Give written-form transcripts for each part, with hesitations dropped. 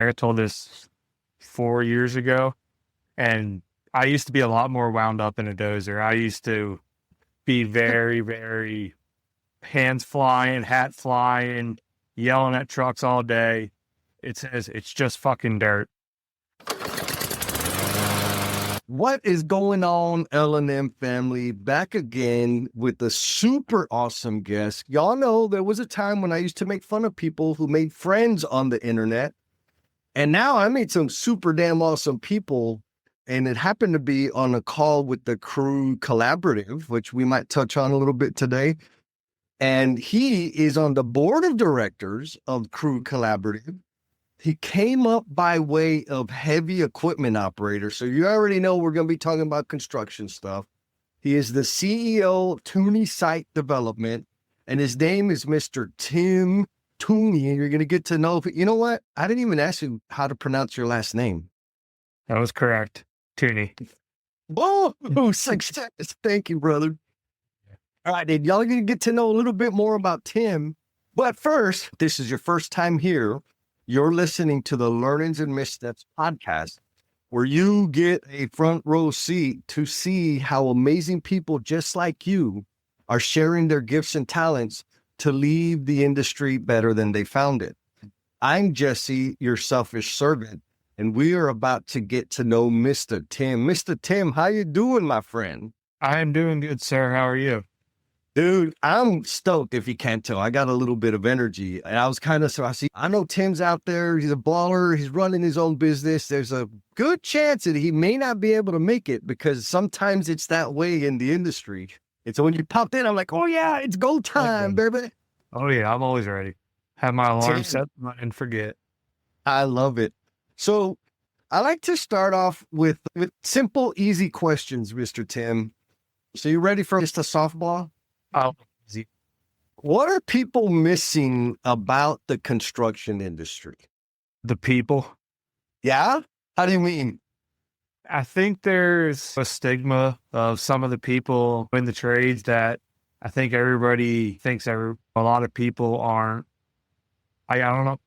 I got told this 4 years ago, and I used to be a lot more wound up in a dozer. I used to be very, very hands flying, hat flying, yelling at trucks all day. It says it's just fucking dirt. What is going on, L&M family? Back again with a super awesome guest. Y'all know there was a time when I used to make fun of people who made friends on the internet. And now I made some super damn awesome people. And it happened to be on a call with the Crew Collaborative, which we might touch on a little bit today. And he is on the board of directors of Crew Collaborative. He came up by way of heavy equipment operator. So you already know we're going to be talking about construction stuff. He is the CEO of Tuoni Site Development, and his name is Mr. Tim Toonie. And you're going to get to know, you know what? I didn't even ask you how to pronounce your last name. That was correct. Toonie. Whoa, success. Thank you, brother. All right, then y'all are going to get to know a little bit more about Tim. But first, this is your first time here. You're listening to the Learnings and Missteps podcast, where you get a front row seat to see how amazing people just like you are sharing their gifts and talents to leave the industry better than they found it. I'm Jesse, your selfish servant, and we are about to get to know Mr. Tim. Mr. Tim, how you doing, my friend? I am doing good, sir. How are you? Dude, I'm stoked if you can't tell. I got a little bit of energy. And I was I know Tim's out there. He's a baller. He's running his own business. There's a good chance that he may not be able to make it because sometimes it's that way in the industry. And so when you popped in, I'm like, oh yeah, it's go time, baby. Oh yeah, I'm always ready. Have my alarm set and forget. I love it. So I like to start off with simple, easy questions, Mr. Tim. So you ready for just a softball? Oh, what are people missing about the construction industry? the people. Yeah? How do you mean? I think there's a stigma of some of the people in the trades that I think everybody thinks a lot of people aren't. I don't know.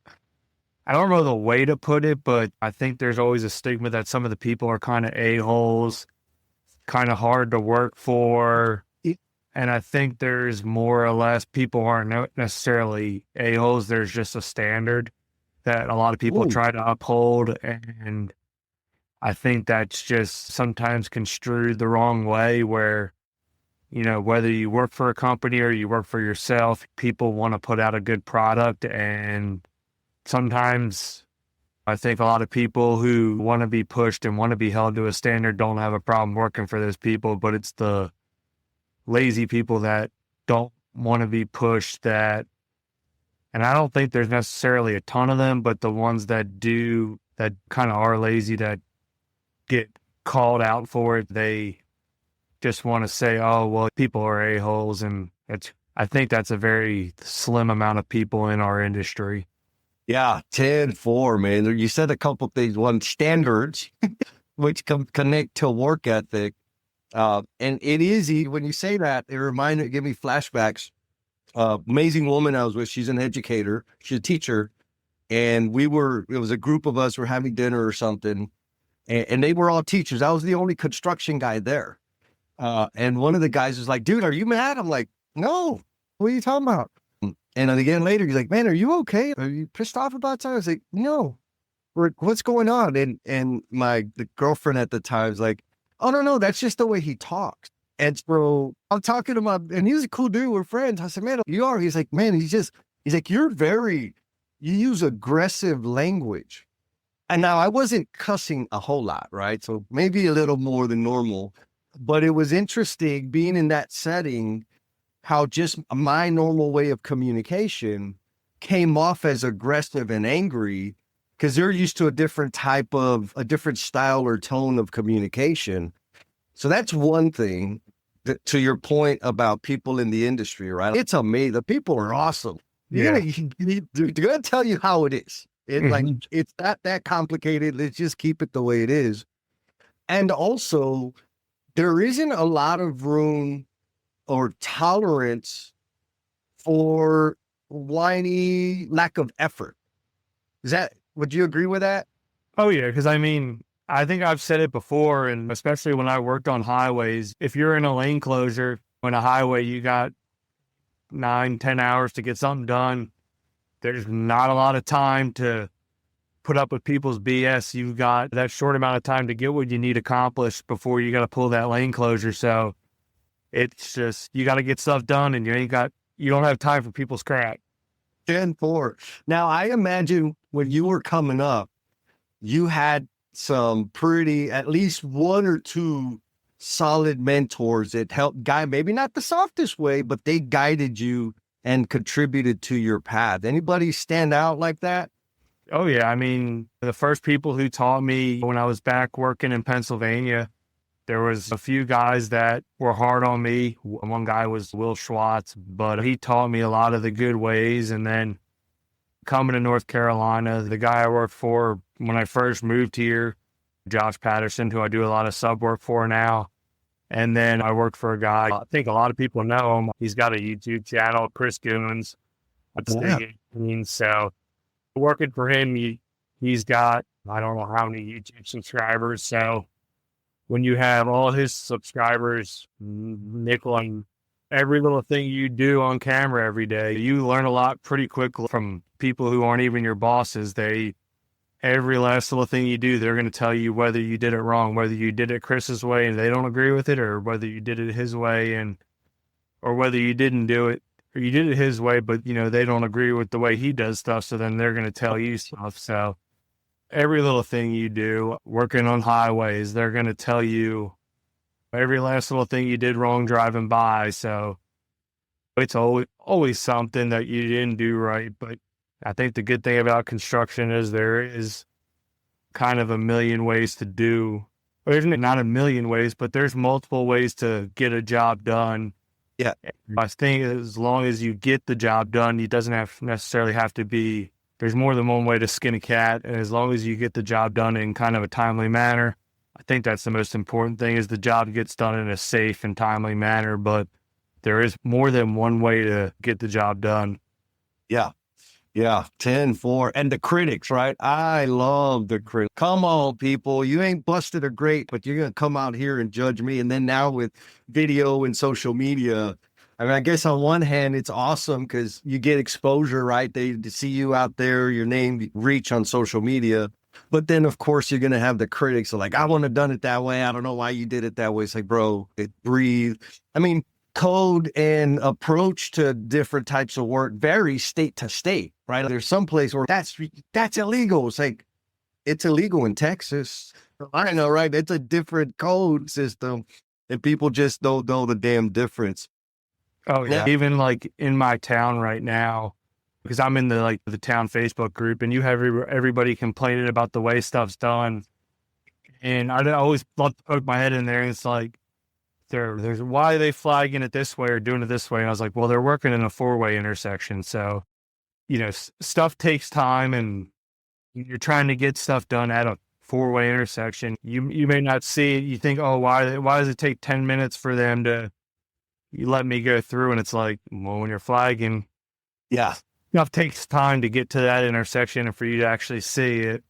I don't know the way to put it, but I think there's always a stigma that some of the people are kind of a-holes, kind of hard to work for. And I think there's more or less people aren't necessarily a-holes. There's just a standard that a lot of people try to uphold. And I think that's just sometimes construed the wrong way where, you know, whether you work for a company or you work for yourself, people want to put out a good product. And sometimes I think a lot of people who want to be pushed and want to be held to a standard don't have a problem working for those people, but it's the lazy people that don't want to be pushed and I don't think there's necessarily a ton of them, but the ones that do, that kind of are lazy, that get called out for it, they just want to say, oh, well, people are a-holes. And I think that's a very slim amount of people in our industry. Yeah, 10-4, man. You said a couple things. One, standards, which connect to work ethic. And it is, when you say that, it give me flashbacks. Amazing woman I was with, she's an educator, she's a teacher. And it was a group of us were having dinner or something. And they were all teachers. I was the only construction guy there. And one of the guys was like, dude, are you mad? I'm like, no, what are you talking about? And then again later, he's like, man, are you okay? Are you pissed off about something? I was like, no, what's going on? And the girlfriend at the time was like, oh, no, that's just the way he talks. And so I'm talking to and he was a cool dude. We're friends. I said, man, you are. He's like, man, he's like, you use aggressive language. And now I wasn't cussing a whole lot, right? So maybe a little more than normal, but it was interesting being in that setting, how just my normal way of communication came off as aggressive and angry because they're used to a different style or tone of communication. So that's one thing to your point about people in the industry, right? It's amazing. The people are awesome. Yeah. They're going to tell you how it is. It's not that complicated. Let's just keep it the way it is. And also, there isn't a lot of room or tolerance for whiny lack of effort. Would you agree with that? Oh yeah, because I mean, I think I've said it before, and especially when I worked on highways, if you're in a lane closure on a highway, you got 9, 10 hours to get something done. There's not a lot of time to put up with people's BS. You've got that short amount of time to get what you need accomplished before you got to pull that lane closure. So it's just, you got to get stuff done, and you don't have time for people's crap. 10-4. Now, I imagine when you were coming up, you had some pretty, at least one or two solid mentors that helped guide, maybe not the softest way, but they guided you and contributed to your path. Anybody stand out like that? Oh yeah. I mean, the first people who taught me when I was back working in Pennsylvania, there was a few guys that were hard on me. One guy was Will Schwartz, but he taught me a lot of the good ways. And then coming to North Carolina, the guy I worked for when I first moved here, Josh Patterson, who I do a lot of sub work for now. And then I worked for a guy, I think a lot of people know him. He's got a YouTube channel, Chris Goons. So working for him, he's got, I don't know how many YouTube subscribers. So when you have all his subscribers nickeling every little thing you do on camera every day, you learn a lot pretty quickly from people who aren't even your bosses. Every last little thing you do, they're going to tell you whether you did it wrong, whether you did it Chris's way and they don't agree with it, or whether you did it his way or whether you didn't do it, or you did it his way, but they don't agree with the way he does stuff. So then they're going to tell you stuff. So every little thing you do working on highways, they're going to tell you every last little thing you did wrong driving by. So it's always something that you didn't do right. But I think the good thing about construction is there is kind of a million ways to do. Well, there's not a million ways, but there's multiple ways to get a job done. Yeah. I think as long as you get the job done, it doesn't necessarily have to be, there's more than one way to skin a cat. And as long as you get the job done in kind of a timely manner, I think that's the most important thing, is the job gets done in a safe and timely manner. But there is more than one way to get the job done. Yeah. Yeah, 10-4. And the critics, right? I love the critics. Come on, people. You ain't busted a grape, but you're going to come out here and judge me. And then now with video and social media, I mean, I guess on one hand, it's awesome because you get exposure, right? They see you out there, your name reach on social media. But then, of course, you're going to have the critics like, I wouldn't have done it that way. I don't know why you did it that way. It's like, bro, breathe. I mean, code and approach to different types of work vary state to state, right? There's some place where that's illegal. It's like, it's illegal in Texas. I know, right? It's a different code system and people just don't know the damn difference. Oh yeah. Even like in my town right now, because I'm in the town Facebook group, and you have everybody complaining about the way stuff's done. And I always love to poke my head in there, and it's like, there's why are they flagging it this way or doing it this way? And I was like, well, they're working in a 4-way intersection. So, stuff takes time, and you're trying to get stuff done at a 4-way intersection. You may not see it. You think, oh, why does it take 10 minutes for them to let me go through? And it's like, well, when you're flagging, yeah, stuff takes time to get to that intersection and for you to actually see it.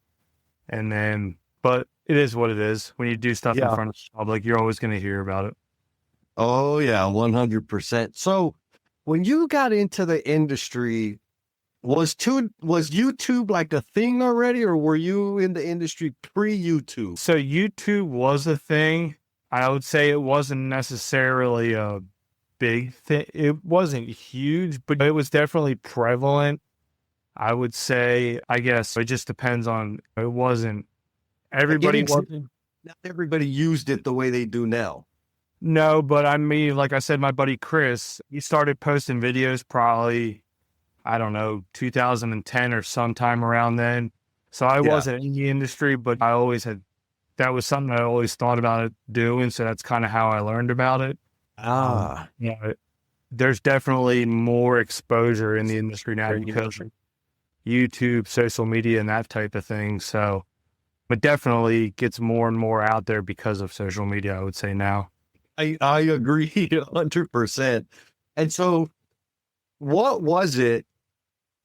And then, but it is what it is. When you do stuff in front of the public, you're always going to hear about it. Oh yeah, 100%. So when you got into the industry, was YouTube like a thing already, or were you in the industry pre-YouTube? So YouTube was a thing. I would say it wasn't necessarily a big thing. It wasn't huge, but it was definitely prevalent. I would say, I guess it just depends on, it wasn't, everybody wasn't. Not everybody used it the way they do now. No, but I mean, like I said, my buddy Chris, he started posting videos probably, I don't know, 2010 or sometime around then. So I wasn't in the industry, but I always had, that was something I always thought about doing. So that's kind of how I learned about it. There's definitely more exposure in the industry now because of YouTube, social media, and that type of thing. So, but definitely gets more and more out there because of social media, I would say now. I agree 100%. And so what was it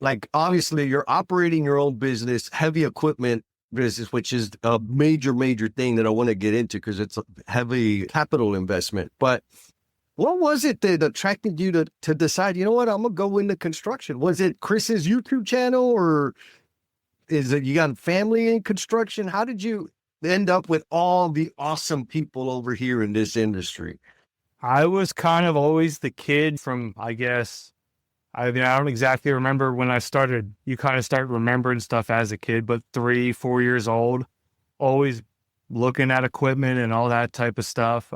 like obviously you're operating your own business, heavy equipment business, which is a major thing that I want to get into because it's a heavy capital investment. But what was it that attracted you to decide, you know what, I'm going to go into construction? Was it Chris's YouTube channel, or is it you got family in construction? How did you end up with all the awesome people over here in this industry? I was kind of always the kid from, I guess, I mean, I don't exactly remember when I started. You kind of start remembering stuff as a kid, but 3, 4 years old, always looking at equipment and all that type of stuff.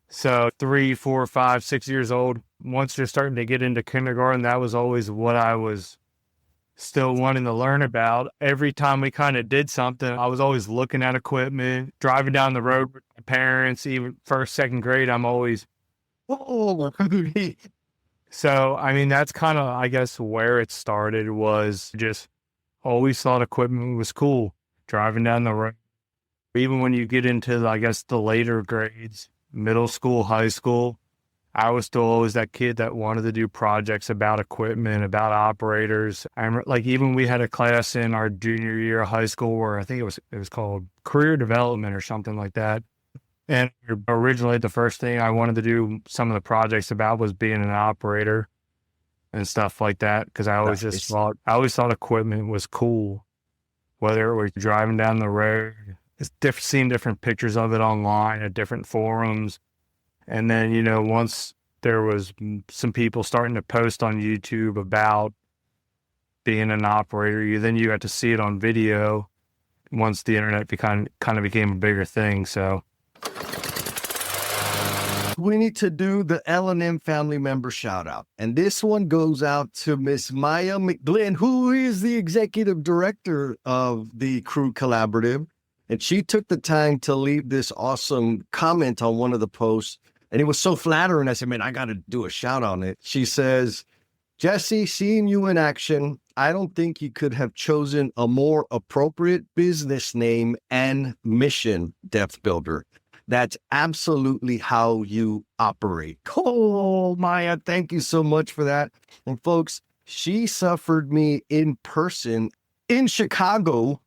So 3, 4, 5, 6 years old, once you're starting to get into kindergarten, that was always what I was still wanting to learn about. Every time we kind of did something, I was always looking at equipment, driving down the road with my parents, even first, second grade, I'm always, oh. So, I mean, that's kind of, I guess, where it started, was just always thought equipment was cool, driving down the road. Even when you get into, I guess, the later grades, middle school, high school, I was still always that kid that wanted to do projects about equipment, about operators. I remember, like, even we had a class in our junior year of high school where I think it was called career development or something like that. And originally, the first thing I wanted to do some of the projects about was being an operator and stuff like that, because I always I always thought equipment was cool, whether it was driving down the road. It's seeing different pictures of it online at different forums. And then, you know, once there was some people starting to post on YouTube about being an operator, then you got to see it on video once the internet kind of became a bigger thing. So we need to do the L&M family member shout out. And this one goes out to Miss Maya McGlynn, who is the executive director of the Crew Collaborative. And she took the time to leave this awesome comment on one of the posts. And it was so flattering. I said, man, I got to do a shout on it. She says, Jesse, seeing you in action, I don't think you could have chosen a more appropriate business name and mission, Depth Builder. That's absolutely how you operate. Oh, Maya, thank you so much for that. And folks, she suffered me in person in Chicago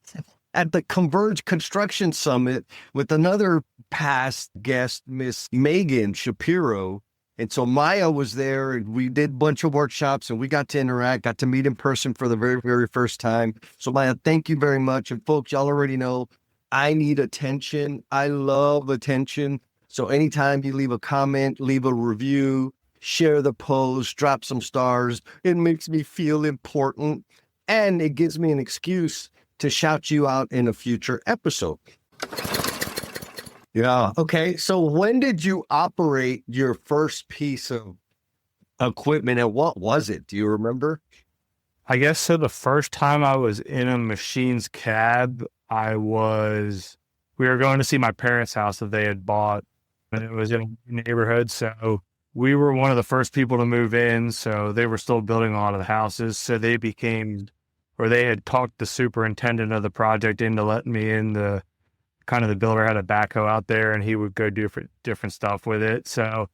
at the Converge Construction Summit with another past guest, Miss Megan Shapiro. And so Maya was there, and we did a bunch of workshops, and we got to interact, got to meet in person for the very first time. So Maya, thank you very much. And folks, y'all already know, I need attention. I love attention. So anytime you leave a comment, leave a review, share the post, drop some stars, it makes me feel important. And it gives me an excuse to shout you out in a future episode. Yeah. Okay. So when did you operate your first piece of equipment, and what was it? Do you remember? I guess so. The first time I was in a machine's cab, we were going to see my parents' house that they had bought, and it was in a neighborhood. So we were one of the first people to move in. So they were still building a lot of the houses. So they had talked the superintendent of the project into letting me in. The builder had a backhoe out there, and he would go do different stuff with it. So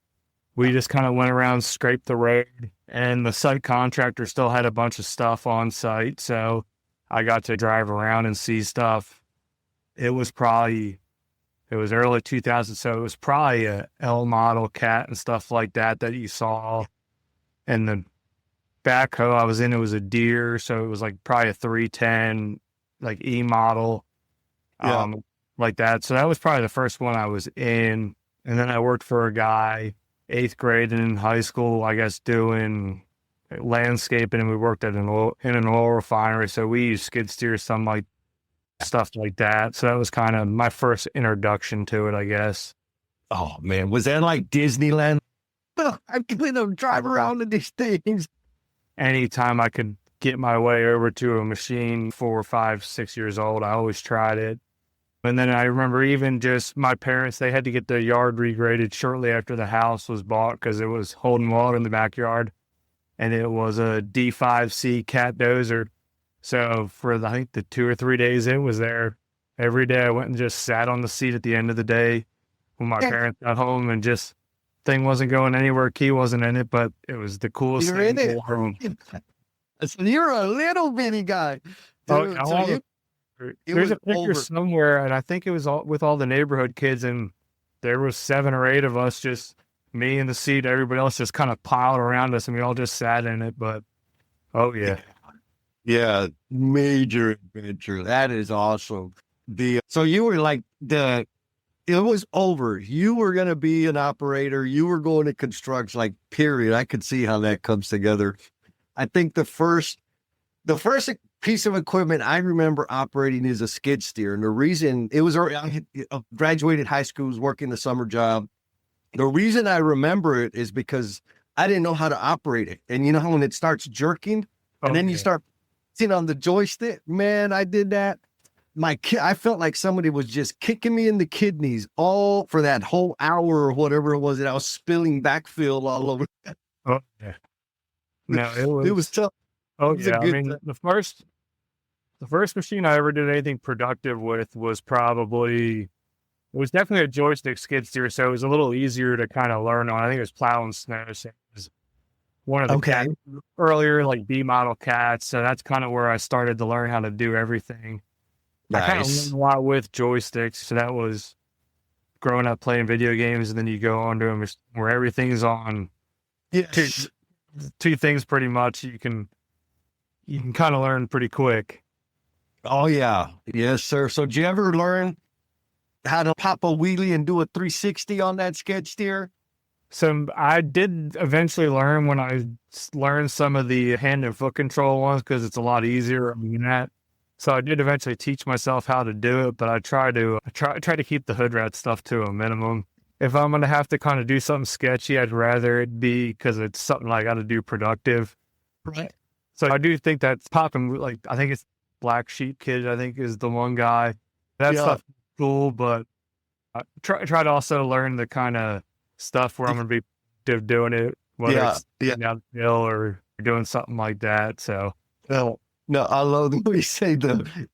we just kind of went around, scraped the road, and the site contractor still had a bunch of stuff on site. So I got to drive around and see stuff. It was early 2000. So it was probably a L model cat and stuff like that you saw. And the backhoe I was in, it was a Deere. So it was like probably a 310, like E model. Yeah. Like that. So that was probably the first one I was in. And then I worked for a guy, 8th grade and in high school, I guess, doing landscaping, and we worked in an oil refinery. So we used skid steers, some like stuff like that. So that was kind of my first introduction to it, I guess. Oh man, was that like Disneyland? Oh, I'm going to drive around in these things. Anytime I could get my way over to a machine, 4, 5, 6 years old, I always tried it. And then I remember even just my parents, they had to get their yard regraded shortly after the house was bought because it was holding water in the backyard. And it was a D5C cat dozer. So for I think the 2 or 3 days it was there, every day I went and just sat on the seat at the end of the day when my parents got home, and just thing wasn't going anywhere. Key wasn't in it, but it was the coolest You're thing. in it. So you're a little bitty guy, Oh, dude. I So want it there's was a picture over. somewhere, and I think it was all with all the neighborhood kids, and there was 7 or 8 of us, just me in the seat, everybody else just kind of piled around us, and we all just sat in it. But oh Yeah, yeah, yeah, major adventure. That is awesome. So you were like it was over. You were going to be an operator. You were going to construct, like, period. I could see how that comes together. I think the first piece of equipment I remember operating is a skid steer. And the reason it was, I graduated high school, was working the summer job. The reason I remember it is because I didn't know how to operate it. And you know how when it starts jerking and oh then you yeah. start sitting on the joystick, man, I did that. I felt like somebody was just kicking me in the kidneys all for that whole hour or whatever it was that I was spilling backfill all over. Oh yeah. No, it It was was. tough. It Oh was a yeah. I good mean, time. the first machine I ever did anything productive with was probably, it was definitely a joystick skid steer, so it was a little easier to kind of learn on. I think it was plowing snow. So it was one of the Okay. cat earlier like B model cats. So that's kind of where I started to learn how to do everything. I kind of learned Nice. a lot with joysticks. So that was growing up playing video games, and then you go on to them where everything's on two Yes. two things pretty much. You can kind of learn pretty quick. Oh yeah. Yes, sir. So did you ever learn how to pop a wheelie and do a 360 on that skid steer? So I did eventually learn when I learned some of the hand and foot control ones, because it's a lot easier. I mean that. So I did eventually teach myself how to do it, but I try to keep the hood rat stuff to a minimum. If I'm gonna have to kind of do something sketchy, I'd rather it be because it's something I got to do productive. Right. So I do think that's popping. Like I think it's Black Sheep Kid. I think is the one guy. That Yeah. stuff is cool, but I try to also learn the kind of stuff where I'm going to be doing it, whether Yeah. it's Yeah. down the hill or doing something like that. So No, no, I love the way you say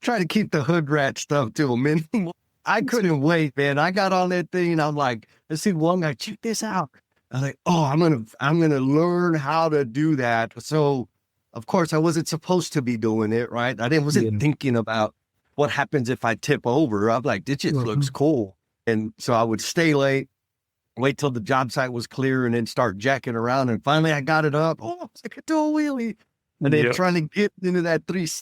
try to keep the hood rat stuff to a minimum. I couldn't wait, man. I got on that thing and I'm like, let's see one guy, check this out. I'm like, oh, I'm gonna learn how to do that. So of course I wasn't supposed to be doing it, right? Wasn't yeah. thinking about what happens if I tip over. I'm like, this just looks Mhm. cool. And so I would stay late, wait till the job site was clear, and then start jacking around. And finally I got it up. Oh, I could do a wheelie. And then Yep. trying to get into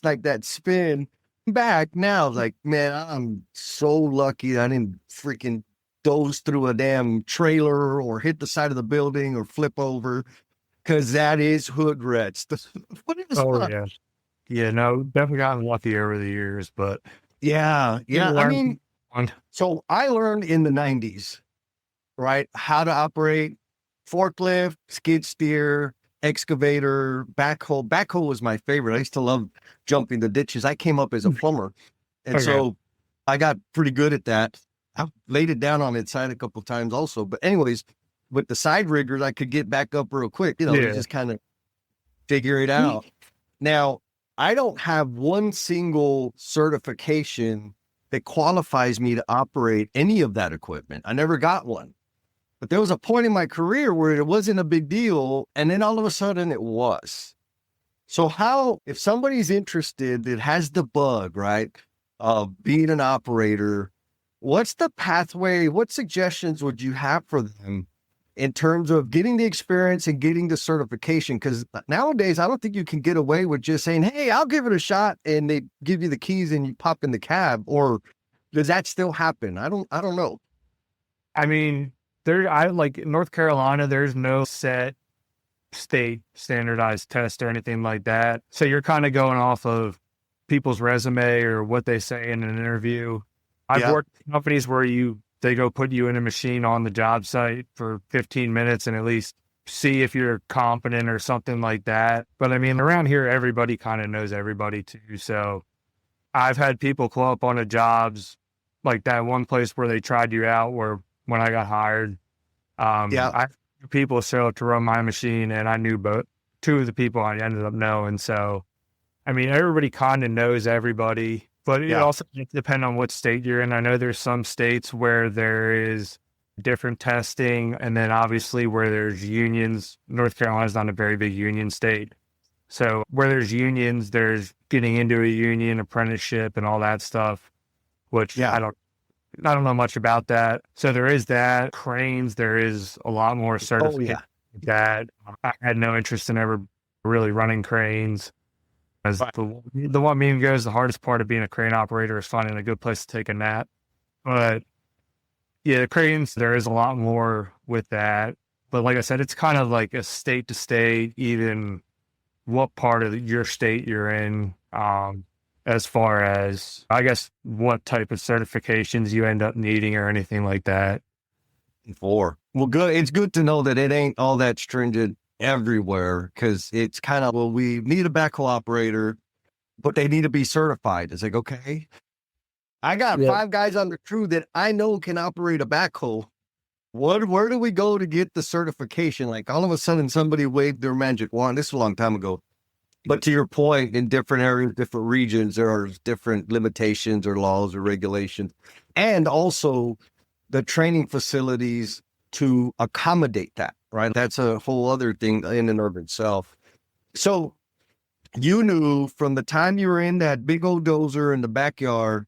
like that spin back now, like, man, I'm so lucky I didn't freaking doze through a damn trailer or hit the side of the building or flip over, because that is hood rats. What is Oh fun? yeah. Yeah. No, definitely gotten lucky over the years, but Yeah, you yeah. I learn mean, one. so I learned in the 90s, right? How to operate forklift, skid steer, excavator, backhoe. Backhoe was my favorite. I used to love jumping the ditches. I came up as a plumber. And Okay. so I got pretty good at that. I laid it down on its side a couple of times also. But anyways, with the side riggers, I could get back up real quick. You Yeah. just kind of figure it out. Now, I don't have one single certification that qualifies me to operate any of that equipment. I never got one. But there was a point in my career where it wasn't a big deal. And then all of a sudden it was. So if somebody's interested that has the bug, right, of being an operator, what's the pathway? What suggestions would you have for them in terms of getting the experience and getting the certification? Because nowadays, I don't think you can get away with just saying, hey, I'll give it a shot, and they give you the keys and you pop in the cab. Or does that still happen? I don't know. I mean, I like in North Carolina, there's no set state standardized test or anything like that. So you're kind of going off of people's resume or what they say in an interview. I've Yeah. worked in companies where they go put you in a machine on the job site for 15 minutes and at least see if you're competent or something like that. But I mean, around here, everybody kind of knows everybody too. So I've had people call up on the jobs, like that one place where they tried you out, where when I got hired, Yeah. I had people show up to run my machine, and I knew both two of the people I ended up knowing. So, I mean, everybody kind of knows everybody, but it Yeah. also depends on what state you're in. I know there's some states where there is different testing, and then obviously where there's unions. North Carolina's not a very big union state. So where there's unions, there's getting into a union, apprenticeship, and all that stuff, which Yeah. I don't know much about that. So there is that. Cranes, there is a lot more Oh, certification that I had no interest in ever really running cranes. As Right. the one meme goes, the hardest part of being a crane operator is finding a good place to take a nap. But yeah, the cranes, there is a lot more with that. But like I said, it's kind of like a state to state, even what part of your state you're in, as far as, I guess, what type of certifications you end up needing or anything like that. Well, good. It's good to know that it ain't all that stringent everywhere, because it's kind of, well, we need a backhoe operator, but they need to be certified. It's like, okay, I got 5 guys on the crew that I know can operate a backhoe. Where do we go to get the certification? Like all of a sudden somebody waved their magic wand. This was a long time ago. But to your point, in different areas, different regions, there are different limitations or laws or regulations, and also the training facilities to accommodate that, right? That's a whole other thing in and of itself. So you knew from the time you were in that big old dozer in the backyard,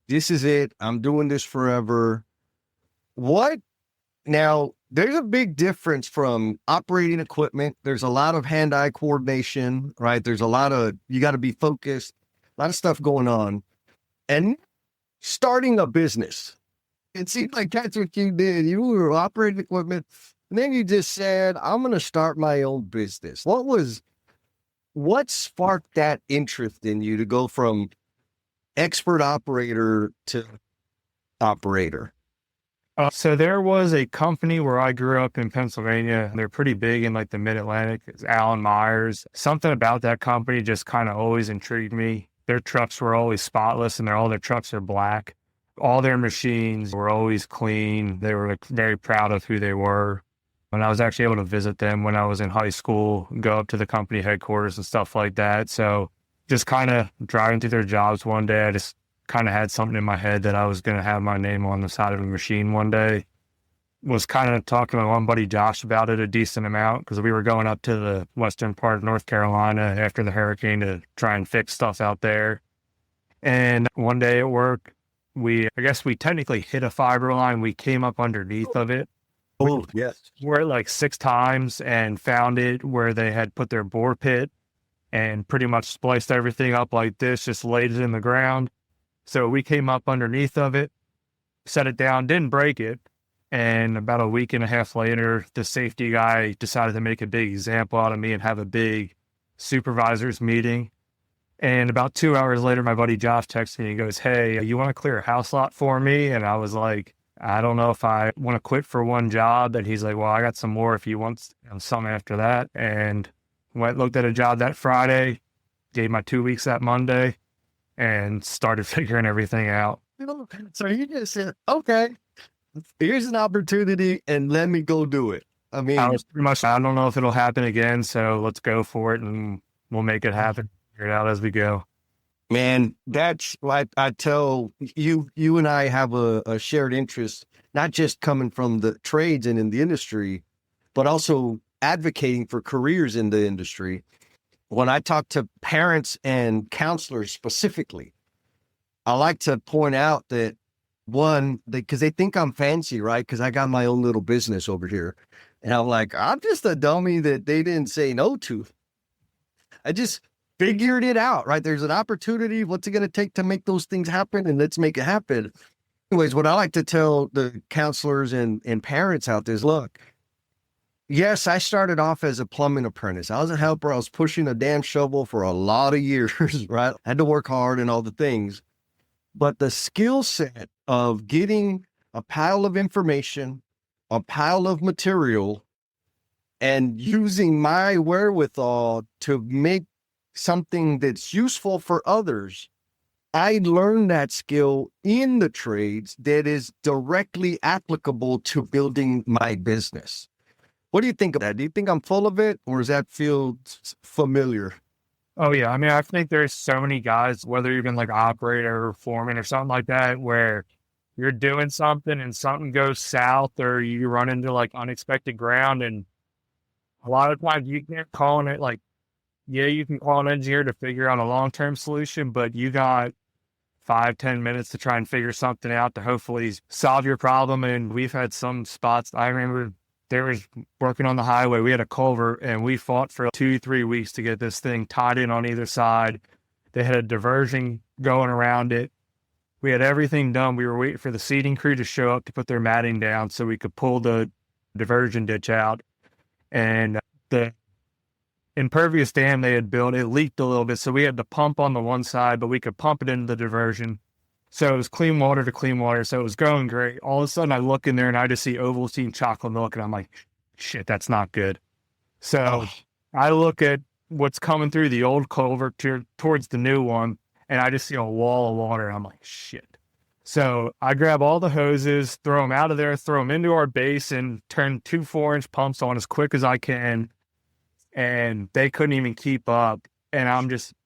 this is it. I'm doing this forever. What? Now, there's a big difference from operating equipment. There's a lot of hand-eye coordination, right? There's a lot of, you got to be focused, a lot of stuff going on. And starting a business, it seems like that's what you did. You were operating equipment, and then you just said, I'm going to start my own business. What sparked that interest in you to go from expert operator to operator? So there was a company where I grew up in Pennsylvania. They're pretty big in like the mid-Atlantic. It's Allen Myers. Something about that company just kind of always intrigued me. Their trucks were always spotless, and all their trucks are black. All their machines were always clean. They were like, very proud of who they were. When I was actually able to visit them when I was in high school, go up to the company headquarters and stuff like that. So just kind of driving through their jobs one day, I just kind of had something in my head that I was going to have my name on the side of a machine one day. Was kind of talking to my one buddy Josh about it a decent amount, because we were going up to the western part of North Carolina after the hurricane to try and fix stuff out there. And one day at work, I guess we technically hit a fiber line. We came up underneath of it. Oh, yes. We're like 6 times and found it where they had put their bore pit and pretty much spliced everything up like this, just laid it in the ground. So we came up underneath of it, set it down, didn't break it. And about a week and a half later, the safety guy decided to make a big example out of me and have a big supervisors meeting. And about 2 hours later, my buddy Josh texted me and goes, "Hey, you want to clear a house lot for me?" And I was like, I don't know if I want to quit for one job. And he's like, "Well, I got some more if you want some after that." And looked at a job that Friday, gave my 2 weeks that Monday, and started figuring everything out. So you just said, okay, here's an opportunity and let me go do it. I mean, I was pretty much, I don't know if it'll happen again, so let's go for it and we'll make it happen, figure it out as we go. man, that's what I tell you. You and I have a shared interest, not just coming from the trades and in the industry, but also advocating for careers in the industry. When I talk to parents and counselors specifically, I like to point out that one, because they think I'm fancy, right? Because I got my own little business over here. And I'm like, I'm just a dummy that they didn't say no to. I just figured it out, right? There's an opportunity. What's it going to take to make those things happen? And let's make it happen. Anyways, what I like to tell the counselors and parents out there is, look, yes, I started off as a plumbing apprentice. I was a helper. I was pushing a damn shovel for a lot of years, right? I had to work hard and all the things. But the skill set of getting a pile of information, a pile of material, and using my wherewithal to make something that's useful for others, I learned that skill in the trades that is directly applicable to building my business. What do you think of that? Do you think I'm full of it, or does that feel familiar? Oh yeah. I mean, I think there's so many guys, whether you've been like operator or foreman or something like that, where you're doing something and something goes south or you run into like unexpected ground. And a lot of times you can't call on it like yeah, you can call an engineer to figure out a long-term solution, but you got 5, 10 minutes to try and figure something out to hopefully solve your problem. And we've had some spots. I remember there was working on the highway. We had a culvert and we fought for 2, 3 weeks to get this thing tied in on either side. They had a diversion going around it. We had everything done. We were waiting for the seeding crew to show up to put their matting down so we could pull the diversion ditch out. And the impervious dam they had built, it leaked a little bit. So we had to pump on the one side, but we could pump it into the diversion. So it was clean water to clean water. So it was going great. All of a sudden I look in there and I just see Ovaltine chocolate milk. And I'm like, shit, that's not good. So I look at what's coming through the old culvert towards the new one. And I just see a wall of water. And I'm like, shit. So I grab all the hoses, throw them out of there, throw them into our basin, turn 2 4-inch pumps on as quick as I can. And they couldn't even keep up. And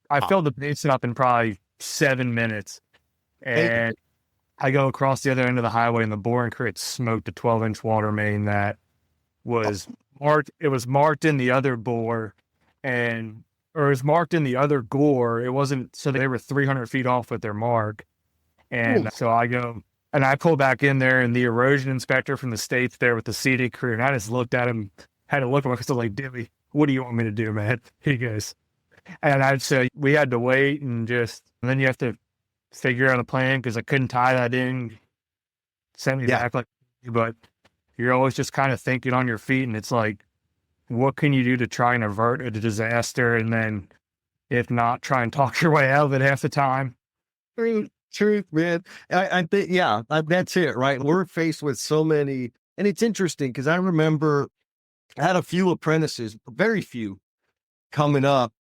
I filled the basin up in probably 7 minutes. And I go across the other end of the highway and the boring crew had smoked a 12-inch water main that was marked. It was marked in the other bore or it was marked in the other gore. It wasn't, so they were 300 feet off with their mark. And so I go and I pull back in there and the erosion inspector from the States there with the CD crew. And I just looked at him, had to look at him because I was like, Dibby, what do you want me to do, man? He goes, and I'd say we had to wait and then you have to figure out a plan because I couldn't tie that in, send me back but you're always just kind of thinking on your feet and it's like, what can you do to try and avert a disaster? And then if not, try and talk your way out of it half the time. Truth, man. I think, that's it, right? We're faced with so many, and it's interesting because I remember I had a few apprentices, very few, coming up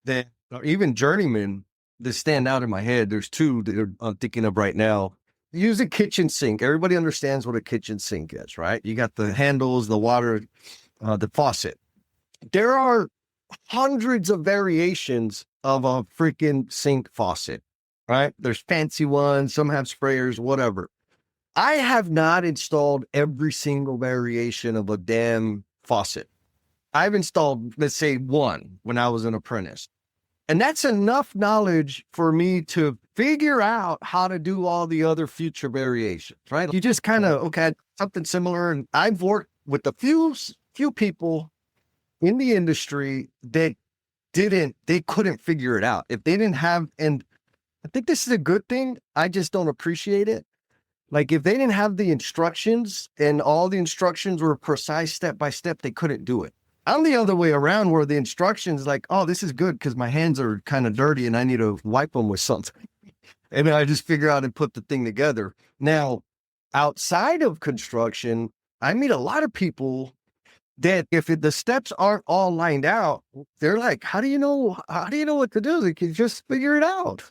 that are even journeymen that stand out in my head. There's 2 that I'm thinking of right now. Use a kitchen sink. Everybody understands what a kitchen sink is, right? You got the handles, the water, the faucet. There are hundreds of variations of a freaking sink faucet, right? There's fancy ones, some have sprayers, whatever. I have not installed every single variation of a damn faucet. I've installed, let's say, 1 when I was an apprentice. And that's enough knowledge for me to figure out how to do all the other future variations, right? You just kind of, something similar. And I've worked with a few people in the industry that they couldn't figure it out. If they didn't have, and I think this is a good thing, I just don't appreciate it. Like if they didn't have the instructions and all the instructions were precise step by step, they couldn't do it. I'm the other way around where the instructions like, oh, this is good because my hands are kind of dirty and I need to wipe them with something. And then I just figure out and put the thing together. Now, outside of construction, I meet a lot of people that if the steps aren't all lined out, they're like, how do you know what to do? They can just figure it out.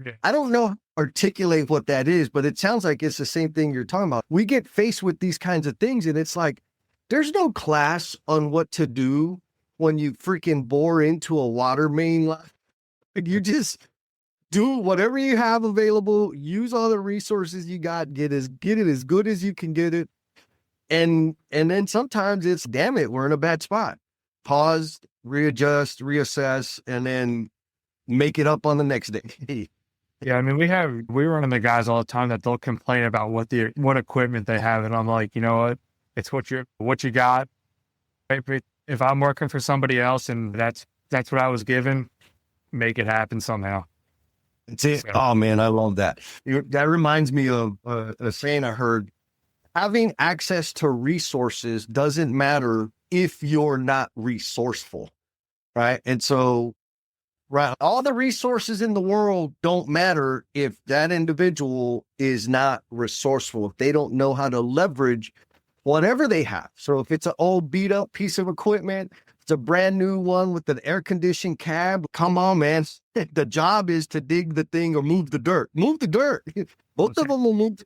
Yeah. I don't know articulate what that is, but it sounds like it's the same thing you're talking about. We get faced with these kinds of things and it's like, there's no class on what to do when you freaking bore into a water main line. You just do whatever you have available, use all the resources you got, get it as good as you can get it. And then sometimes it's, damn it, we're in a bad spot. Pause, readjust, reassess, and then make it up on the next day. Yeah, I mean, we run into guys all the time that they'll complain about what equipment they have, and I'm like, you know what? It's what you got. If I'm working for somebody else and that's what I was given, make it happen somehow. That's it. So. Oh man, I love that. That reminds me of a saying I heard. Having access to resources doesn't matter if you're not resourceful, right? And so, right, all the resources in the world don't matter if that individual is not resourceful, if they don't know how to leverage whatever they have. So if it's an old beat up piece of equipment, it's a brand new one with an air conditioned cab. Come on, man. The job is to dig the thing or move the dirt. Move the dirt. Both of them will move.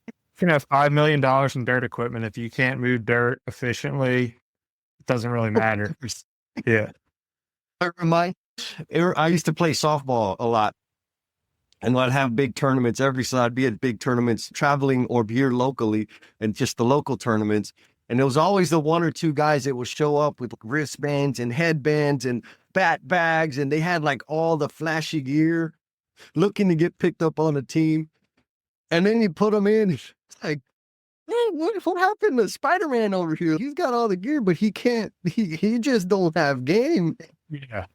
You can have $5 million in dirt equipment. If you can't move dirt efficiently, it doesn't really matter. Yeah. I used to play softball a lot. And I'd have big tournaments every side, I'd be at big tournaments, traveling or here locally, and just the local tournaments. And there was always the 1 or 2 guys that would show up with wristbands and headbands. And bat bags, and they had like all the flashy gear, looking to get picked up on a team. And then you put them in, it's like, man, what happened to Spider-Man over here? He's got all the gear, but he can't, he just don't have game. Yeah.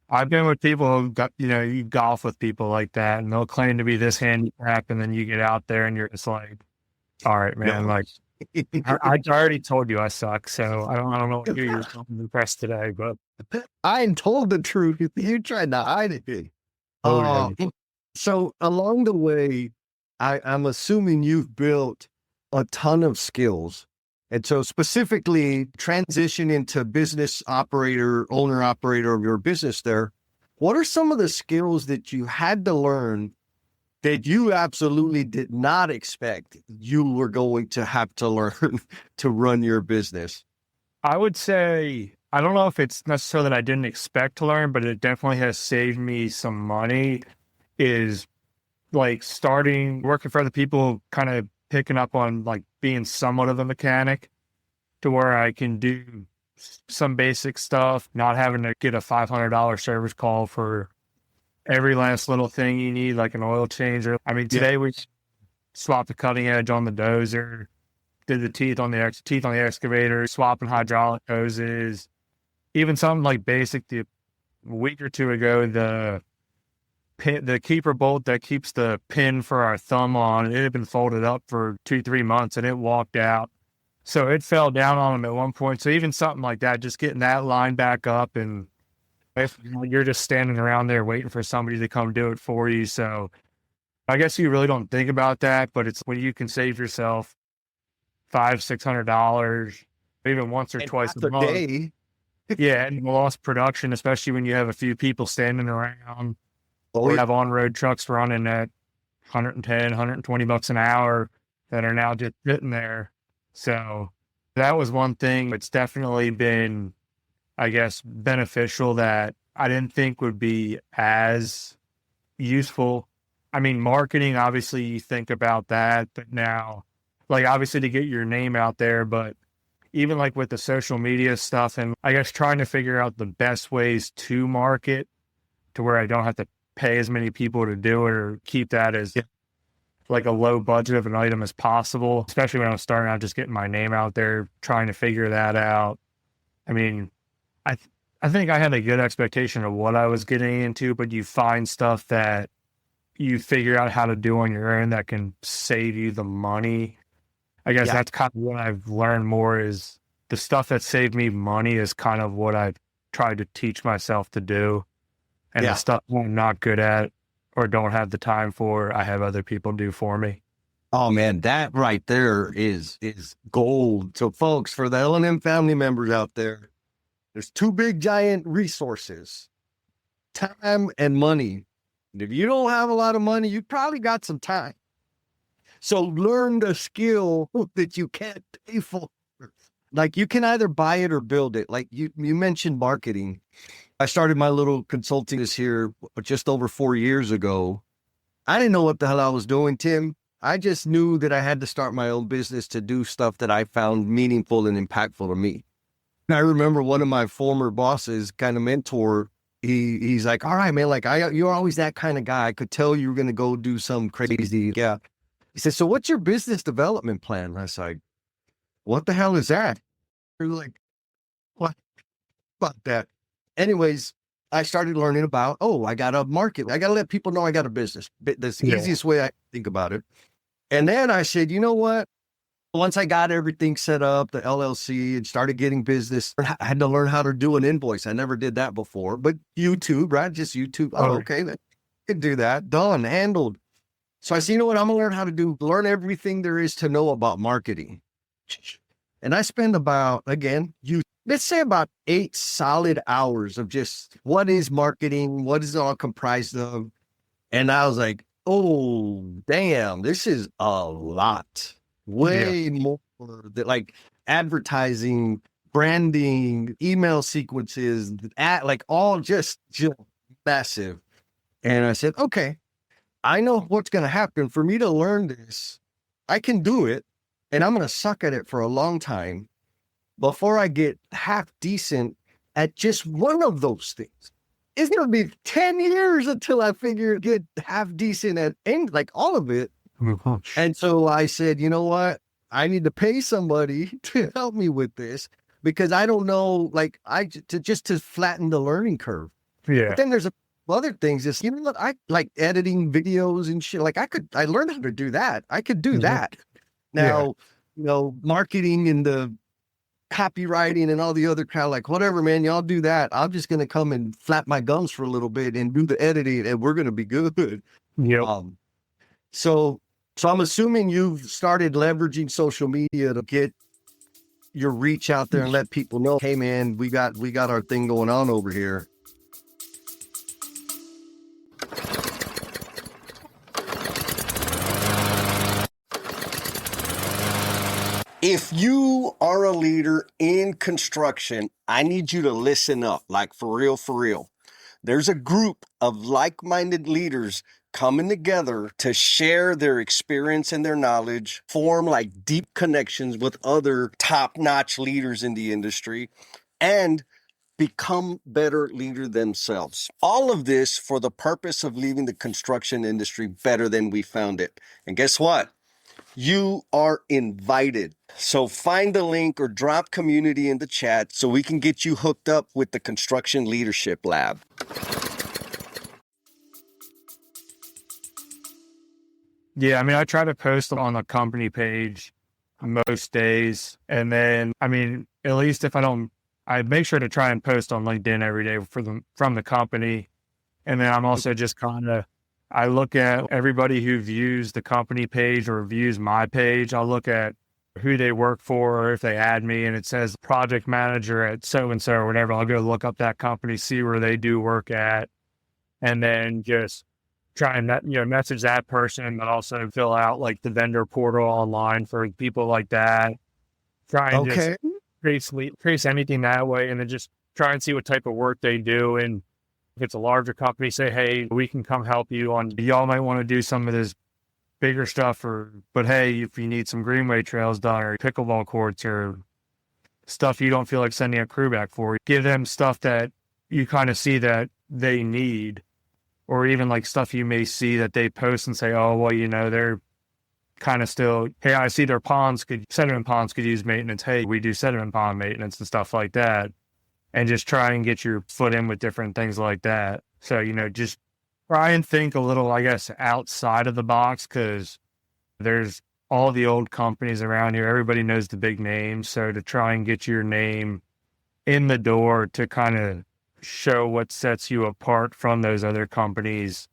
I've been with people who got, you golf with people like that, and they'll claim to be this handicapped, and then you get out there and you're just like, all right, man, No. like, I already told you I suck, so I don't know what you're impressed today, but I ain't told the truth. You tried to hide it. oh, yeah. So along the way, I'm assuming you've built a ton of skills. And so specifically transition into business operator, owner operator of your business there. What are some of the skills that you had to learn that you absolutely did not expect you were going to have to learn to run your business? I would say, I don't know if it's necessarily that I didn't expect to learn, but it definitely has saved me some money, is like working for other people, kind of picking up on like being somewhat of a mechanic to where I can do some basic stuff, not having to get a $500 service call for every last little thing you need, like an oil change. I mean, today we swapped the cutting edge on the dozer, did the teeth on the excavator, swapping hydraulic hoses, even something like basic. A week or two ago, the keeper bolt that keeps the pin for our thumb on, it had been folded up for 2-3 months, and it walked out. So it fell down on him at one point. So even something like that, just getting that line back up, and if you're just standing around there waiting for somebody to come do it for you. So I guess you really don't think about that, but it's when you can save yourself $500-$600, even once or twice a month. Day. Yeah, and lost production, especially when you have a few people standing around. Oh, We have on-road trucks running at 110, $120 an hour that are now just sitting there. So that was one thing. It's definitely been, I guess, beneficial that I didn't think would be as useful. I mean, marketing, obviously you think about that, but now, like, obviously to get your name out there, but even like with the social media stuff, and I guess trying to figure out the best ways to market to where I don't have to pay as many people to do it, or keep that as like a low budget of an item as possible, especially when I was starting out, just getting my name out there, trying to figure that out. I mean, I think I had a good expectation of what I was getting into, but you find stuff that you figure out how to do on your own that can save you the money. I guess that's kind of what I've learned more, is the stuff that saved me money is kind of what I've tried to teach myself to do. And the stuff I'm not good at or don't have the time for, I have other people do for me. Oh man, that right there is gold. So folks, for the L&M family members out there, there's two big giant resources: time and money. And if you don't have a lot of money, you probably got some time. So learn the skill that you can't pay for. Like, you can either buy it or build it. Like you mentioned marketing. I started my little consulting this here just over 4 years ago. I didn't know what the hell I was doing, Tim. I just knew that I had to start my own business to do stuff that I found meaningful and impactful to me. And I remember one of my former bosses, kind of mentor, he's like, all right, man, like you're always that kind of guy. I could tell you were going to go do some crazy. Yeah. He said, so what's your business development plan? And I was like, what the hell is that? You're like, what about that? Anyways, I started learning about, I got a market. I got to let people know I got a business. That's the easiest way I think about it. And then I said, you know what? Once I got everything set up, the LLC, and started getting business, I had to learn how to do an invoice. I never did that before, but YouTube, right? Just YouTube. Oh, okay. I can do that. Done, handled. So I said, you know what? I'm going to learn how to learn everything there is to know about marketing. And I spend let's say about 8 solid hours of just what is marketing, what is it all comprised of. And I was like, oh, damn, this is a lot. Way more than like advertising, branding, email sequences, like all just massive. And I said, okay, I know what's going to happen. For me to learn this, I can do it, and I'm going to suck at it for a long time before I get half decent at just one of those things. It's going to be 10 years until I get half decent at like all of it. And so I said, you know what? I need to pay somebody to help me with this because I don't know, like to flatten the learning curve. Yeah. But then there's other things. Just, you know what? I like editing videos and shit. Like I learned how to do that. I could do that. Now, marketing and the copywriting and all the other crowd, like whatever, man, y'all do that. I'm just going to come and flap my gums for a little bit and do the editing and we're going to be good. Yep. So I'm assuming you've started leveraging social media to get your reach out there and let people know, hey man, we got our thing going on over here. If you are a leader in construction, I need you to listen up, like for real, for real. There's a group of like-minded leaders coming together to share their experience and their knowledge, form like deep connections with other top-notch leaders in the industry, and become better leaders themselves. All of this for the purpose of leaving the construction industry better than we found it. And guess what? You are invited. So find the link or drop community in the chat so we can get you hooked up with the Construction Leadership Lab. Yeah, I mean, I try to post on the company page most days. And then, I mean, at least if I don't, I make sure to try and post on LinkedIn every day from the company. And then I'm also just I look at everybody who views the company page or views my page. I'll look at who they work for, or if they add me and it says project manager at so-and-so or whatever, I'll go look up that company, see where they do work at, and then just try and message that person, but also fill out like the vendor portal online for people like that. Try and just trace anything that way, and then just try and see what type of work they do. And if it's a larger company, say, hey, we can come help you on, y'all might want to do some of this bigger stuff, but hey, if you need some greenway trails done or pickleball courts or stuff you don't feel like sending a crew back for, give them stuff that you kind of see that they need, or even like stuff you may see that they post and say, oh, well, they're kind of still, hey, I see their sediment ponds could use maintenance. Hey, we do sediment pond maintenance and stuff like that. And just try and get your foot in with different things like that. So, just try and think a little, I guess, outside of the box, because there's all the old companies around here. Everybody knows the big names. So to try and get your name in the door to kind of show what sets you apart from those other companies,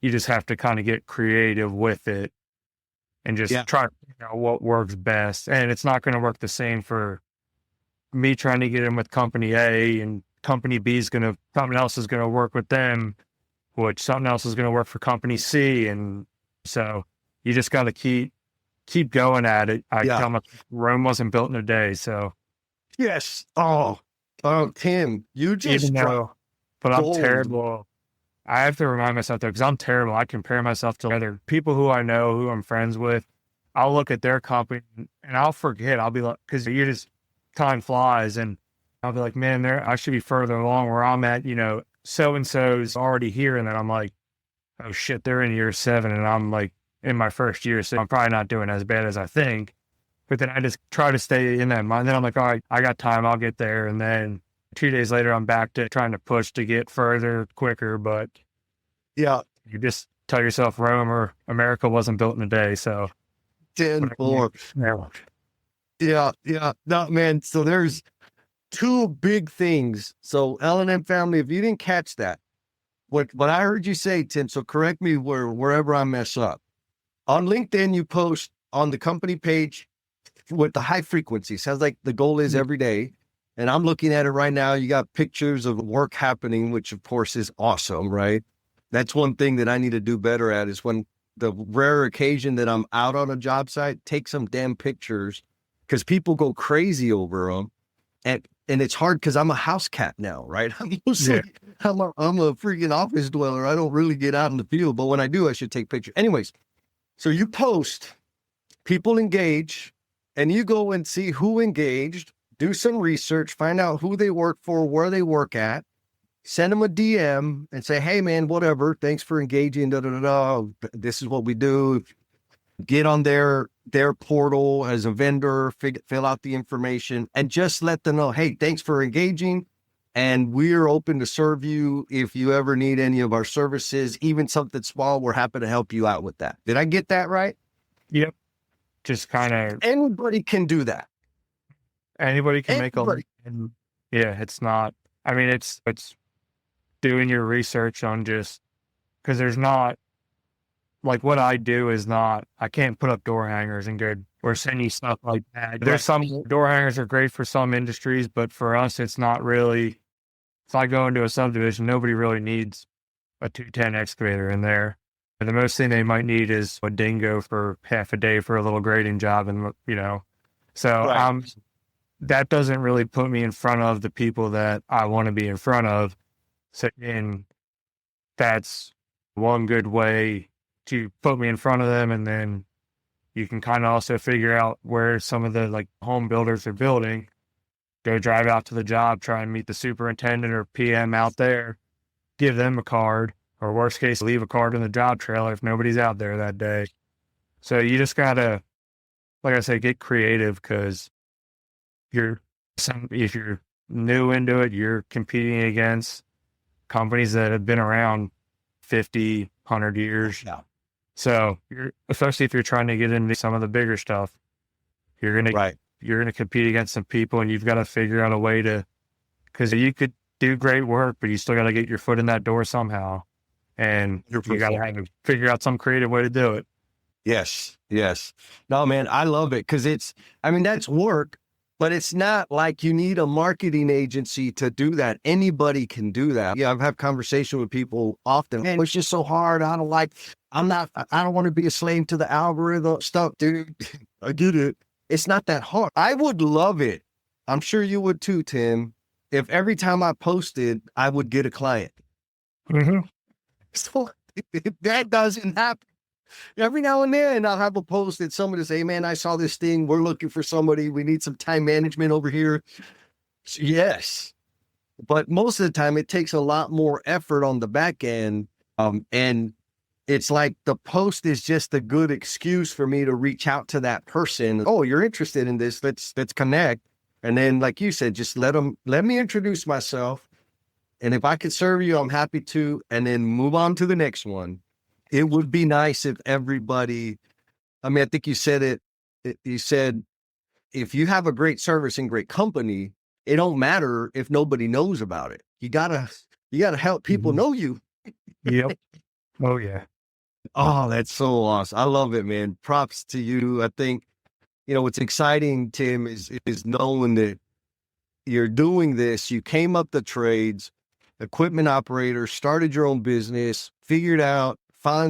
you just have to kind of get creative with it and just try to figure out what works best. And it's not going to work the same for me trying to get in with company A, and company B something else is going to work with them, which something else is going to work for company C. And so you just got to keep going at it. I tell them Rome wasn't built in a day. So yes. Oh, Tim, you just but I'm terrible. I have to remind myself though, because I'm terrible. I compare myself to other people who I know, who I'm friends with. I'll look at their company and I'll forget. I'll be like, because time flies, and I'll be like, man, I should be further along where I'm at, so-and-so's already here. And then I'm like, oh shit, they're in year 7 and I'm like in my first year. So I'm probably not doing as bad as I think, but then I just try to stay in that mind. Then I'm like, all right, I got time. I'll get there. And then 2 days later, I'm back to trying to push to get further quicker. But you just tell yourself Rome or America wasn't built in a day. So 10-4. Yeah. No, man. So there's 2 big things. So L&M family, if you didn't catch that, what I heard you say, Tim, so correct me wherever I mess up. On LinkedIn, you post on the company page with the high frequency. Sounds like the goal is every day. And I'm looking at it right now. You got pictures of work happening, which of course is awesome, right? That's one thing that I need to do better at, is when the rare occasion that I'm out on a job site, take some damn pictures, because people go crazy over them. And it's hard because I'm a house cat now, right? I'm a freaking office dweller. I don't really get out in the field, but when I do, I should take pictures. Anyways, so you post, people engage, and you go and see who engaged, do some research, find out who they work for, where they work at, send them a DM and say, hey man, whatever, thanks for engaging, this is what we do. Get on their portal as a vendor, fill out the information, and just let them know, hey, thanks for engaging. And we're open to serve you if you ever need any of our services, even something small. We're happy to help you out with that. Did I get that right? Yep. Just kind of anybody can do that. Anybody can make a living. Yeah, it's not. I mean, it's doing your research on just because there's not. Like what I do is not, I can't put up door hangers and go or send you stuff like that. There's some door hangers are great for some industries, but for us, it's not really, if I go into a subdivision, nobody really needs a 210 excavator in there. And the most thing they might need is a dingo for half a day for a little grading job. And, so that doesn't really put me in front of the people that I want to be in front of. So, and that's one good way to put me in front of them, and then you can kind of also figure out where some of the like home builders are building. Go drive out to the job, try and meet the superintendent or PM out there, give them a card, or worst case, leave a card in the job trailer if nobody's out there that day. So you just gotta, like I say, get creative because if you're new into it, you're competing against companies that have been around 50, 100 years. Yeah. So especially if you're trying to get into some of the bigger stuff, you're gonna compete against some people, and you've got to figure out a way to, because you could do great work, but you still got to get your foot in that door somehow, and you got to figure out some creative way to do it. Yes. No, man, I love it because that's work, but it's not like you need a marketing agency to do that. Anybody can do that. Yeah, I've had conversation with people often. Man, it's just so hard. I don't want to be a slave to the algorithm stuff, dude. I get it. It's not that hard. I would love it. I'm sure you would too, Tim. If every time I posted, I would get a client. Mm-hmm. So that doesn't happen. Every now and then I'll have a post that somebody say, hey, man, I saw this thing. We're looking for somebody. We need some time management over here. So, yes. But most of the time it takes a lot more effort on the back end. And it's like the post is just a good excuse for me to reach out to that person. Oh, you're interested in this. Let's connect. And then, like you said, just let me introduce myself. And if I could serve you, I'm happy to, and then move on to the next one. It would be nice if everybody, I think you said it, you said, if you have a great service and great company, it don't matter if nobody knows about it. You gotta help people know you. Yep. Oh yeah. Oh, that's so awesome. I love it, man. Props to you. I think, what's exciting, Tim, is knowing that you're doing this. You came up the trades, equipment operator, started your own business, figured out,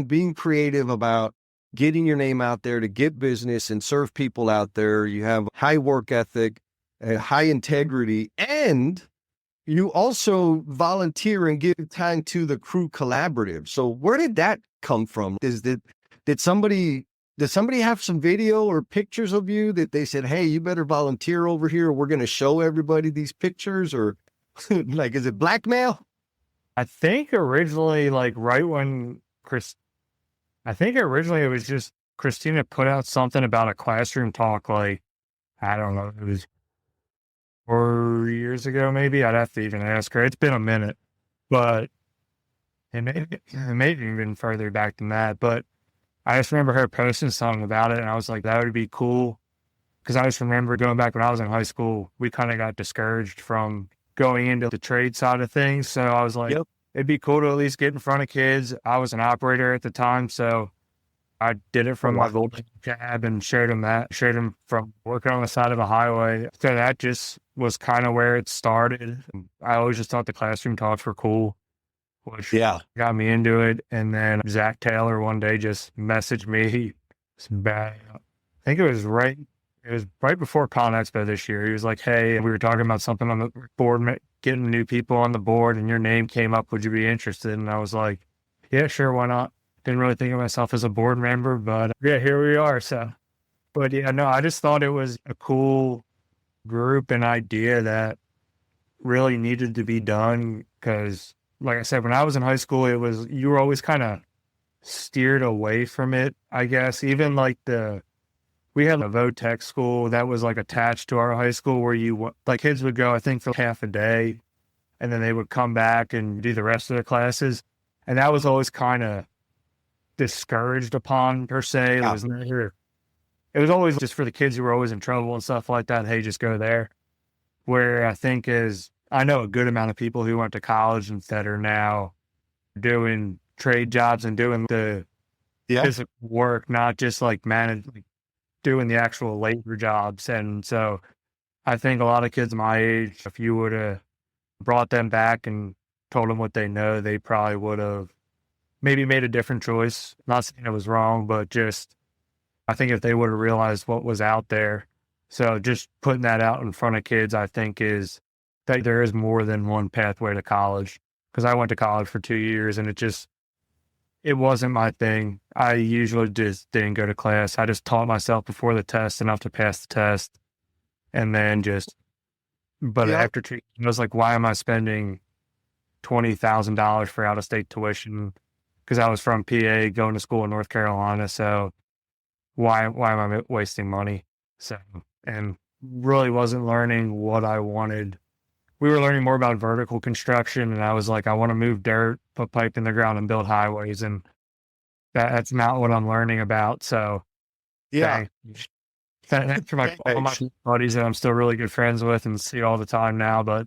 being creative about getting your name out there to get business and serve people out there. You have high work ethic, high integrity, and you also volunteer and give time to the crew collaborative. So where did that come from? Did somebody have some video or pictures of you that they said, hey, you better volunteer over here. We're going to show everybody these pictures, or like, is it blackmail? I think originally, like right when it was just Christina put out something about a classroom talk, like, I don't know, it was 4 years ago, maybe. I'd have to even ask her. It's been a minute, but it may have even been further back than that. But I just remember her posting something about it, and I was like, that would be cool. Because I just remember going back when I was in high school, we kind of got discouraged from going into the trade side of things. So I was like, Yep. It'd be cool to at least get in front of kids. I was an operator at the time, so I did it from my old cab and showed them from working on the side of a highway. So that just was kind of where it started. I always just thought the classroom talks were cool, which got me into it. And then Zach Taylor one day just messaged me. I think it was right before Con Expo this year. He was like, hey, we were talking about something on the board, getting new people on the board, and your name came up. Would you be interested? And I was like, yeah, sure, why not? Didn't really think of myself as a board member, but yeah, here we are. So, but yeah, no, I just thought it was a cool group and idea that really needed to be done. Because, like I said, when I was in high school, you were always kind of steered away from it, I guess. Even like we had a VOTEC school that was like attached to our high school where like kids would go, I think, for half a day, and then they would come back and do the rest of the classes. And that was always kind of discouraged upon, per se. Yeah. It was always just for the kids who were always in trouble and stuff like that. Hey, just go there. Where I know a good amount of people who went to college and that are now doing trade jobs and doing the physical work, not just like doing the actual labor jobs. And so I think a lot of kids my age, if you would have brought them back and told them what they know, they probably would have maybe made a different choice. Not saying it was wrong, but just, I think if they would have realized what was out there. So just putting that out in front of kids, I think, is that there is more than one pathway to college. Because I went to college for 2 years and it wasn't my thing. I usually just didn't go to class. I just taught myself before the test enough to pass the test. And then after 2 years, I was like, why am I spending $20,000 for out-of-state tuition? Because I was from PA going to school in North Carolina. So why am I wasting money? So, and really wasn't learning what I wanted. We were learning more about vertical construction, and I was like, I want to move dirt, put pipe in the ground, and build highways. And that's not what I'm learning about. So Yeah. thanks for all my buddies that I'm still really good friends with and see all the time now. But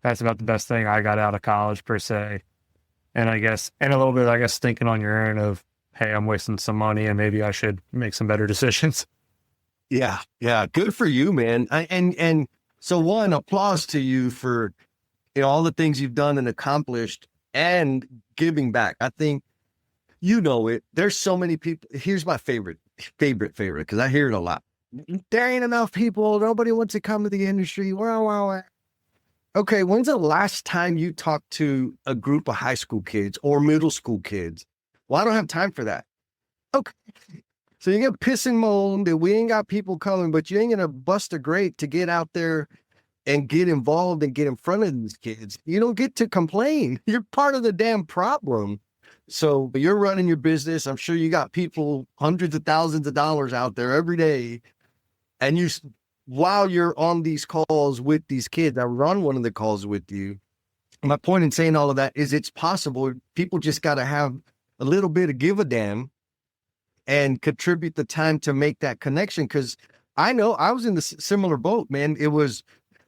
that's about the best thing I got out of college, per se. And a little bit, thinking on your own of, hey, I'm wasting some money and maybe I should make some better decisions. Yeah. Yeah. Good for you, man. And so one, applause to you for all the things you've done and accomplished and giving back. I think, there's so many people. Here's my favorite, because I hear it a lot. There ain't enough people. Nobody wants to come to the industry. Wow. Okay. When's the last time you talked to a group of high school kids or middle school kids? Well, I don't have time for that. Okay. So you get piss and moan that we ain't got people coming, but you ain't going to bust a grape to get out there and get involved and get in front of these kids. You don't get to complain. You're part of the damn problem. So you're running your business. I'm sure you got people, hundreds of thousands of dollars out there every day. And while you're on these calls with these kids, I run one of the calls with you. My point in saying all of that is it's possible. People just got to have a little bit of give a damn and contribute the time to make that connection. Because I know I was in the similar boat, man. It was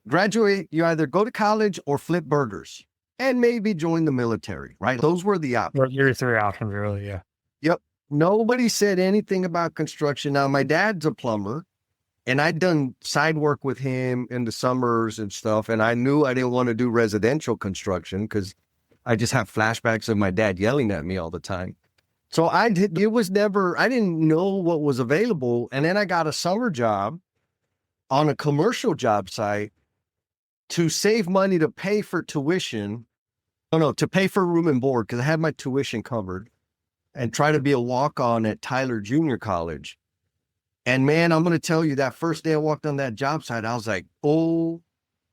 graduate, you either go to college or flip burgers and maybe join the military, right? Those were the options. Your 3 options, really, yeah. Yep. Nobody said anything about construction. Now, my dad's a plumber, and I'd done side work with him in the summers and stuff. And I knew I didn't want to do residential construction because I just have flashbacks of my dad yelling at me all the time. So I didn't know what was available. And then I got a summer job on a commercial job site to save money to pay for tuition. To pay for room and board because I had my tuition covered, and try to be a walk-on at Tyler Junior College. And man, I'm going to tell you, that first day I walked on that job site, I was like, oh,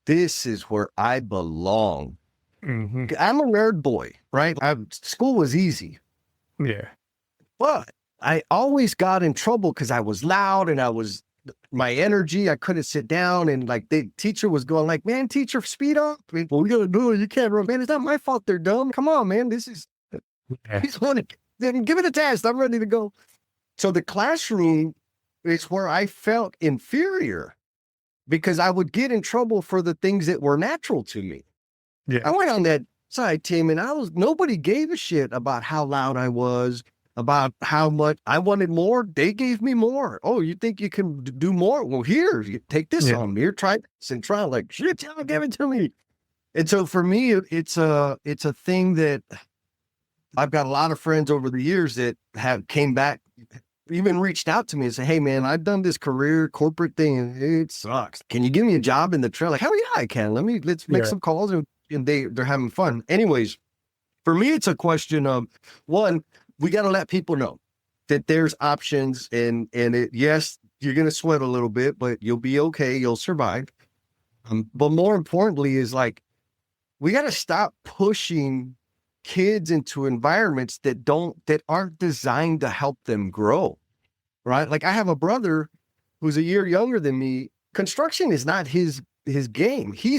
this is where I belong. Mm-hmm. I'm a nerd boy, right? School was easy. Yeah. But I always got in trouble because I was loud and my energy, I couldn't sit down. And like the teacher was going like, man, teacher, speed up. I mean, what we got to do? You can't run. Man, it's not my fault they're dumb. Come on, man. Give it a test. I'm ready to go. So the classroom is where I felt inferior because I would get in trouble for the things that were natural to me. Yeah. I went on that side, Tim, and nobody gave a shit about how loud I was, about how much I wanted more. They gave me more. Oh, you think you can do more? Well, here, you take this on me. Here, try this and try. Like, shit, give it to me. And so for me, it's a thing that I've got a lot of friends over the years that have came back, even reached out to me and said, hey man, I've done this career corporate thing and it sucks. Can you give me a job in the trail? Like, hell yeah, I can. Let's make some calls and they're having fun. Anyways, for me, it's a question of one, we got to let people know that there's options yes, you're going to sweat a little bit, but you'll be okay. You'll survive. But more importantly is like, we got to stop pushing kids into environments that aren't designed to help them grow. Right. Like I have a brother who's a year younger than me. Construction is not his game. He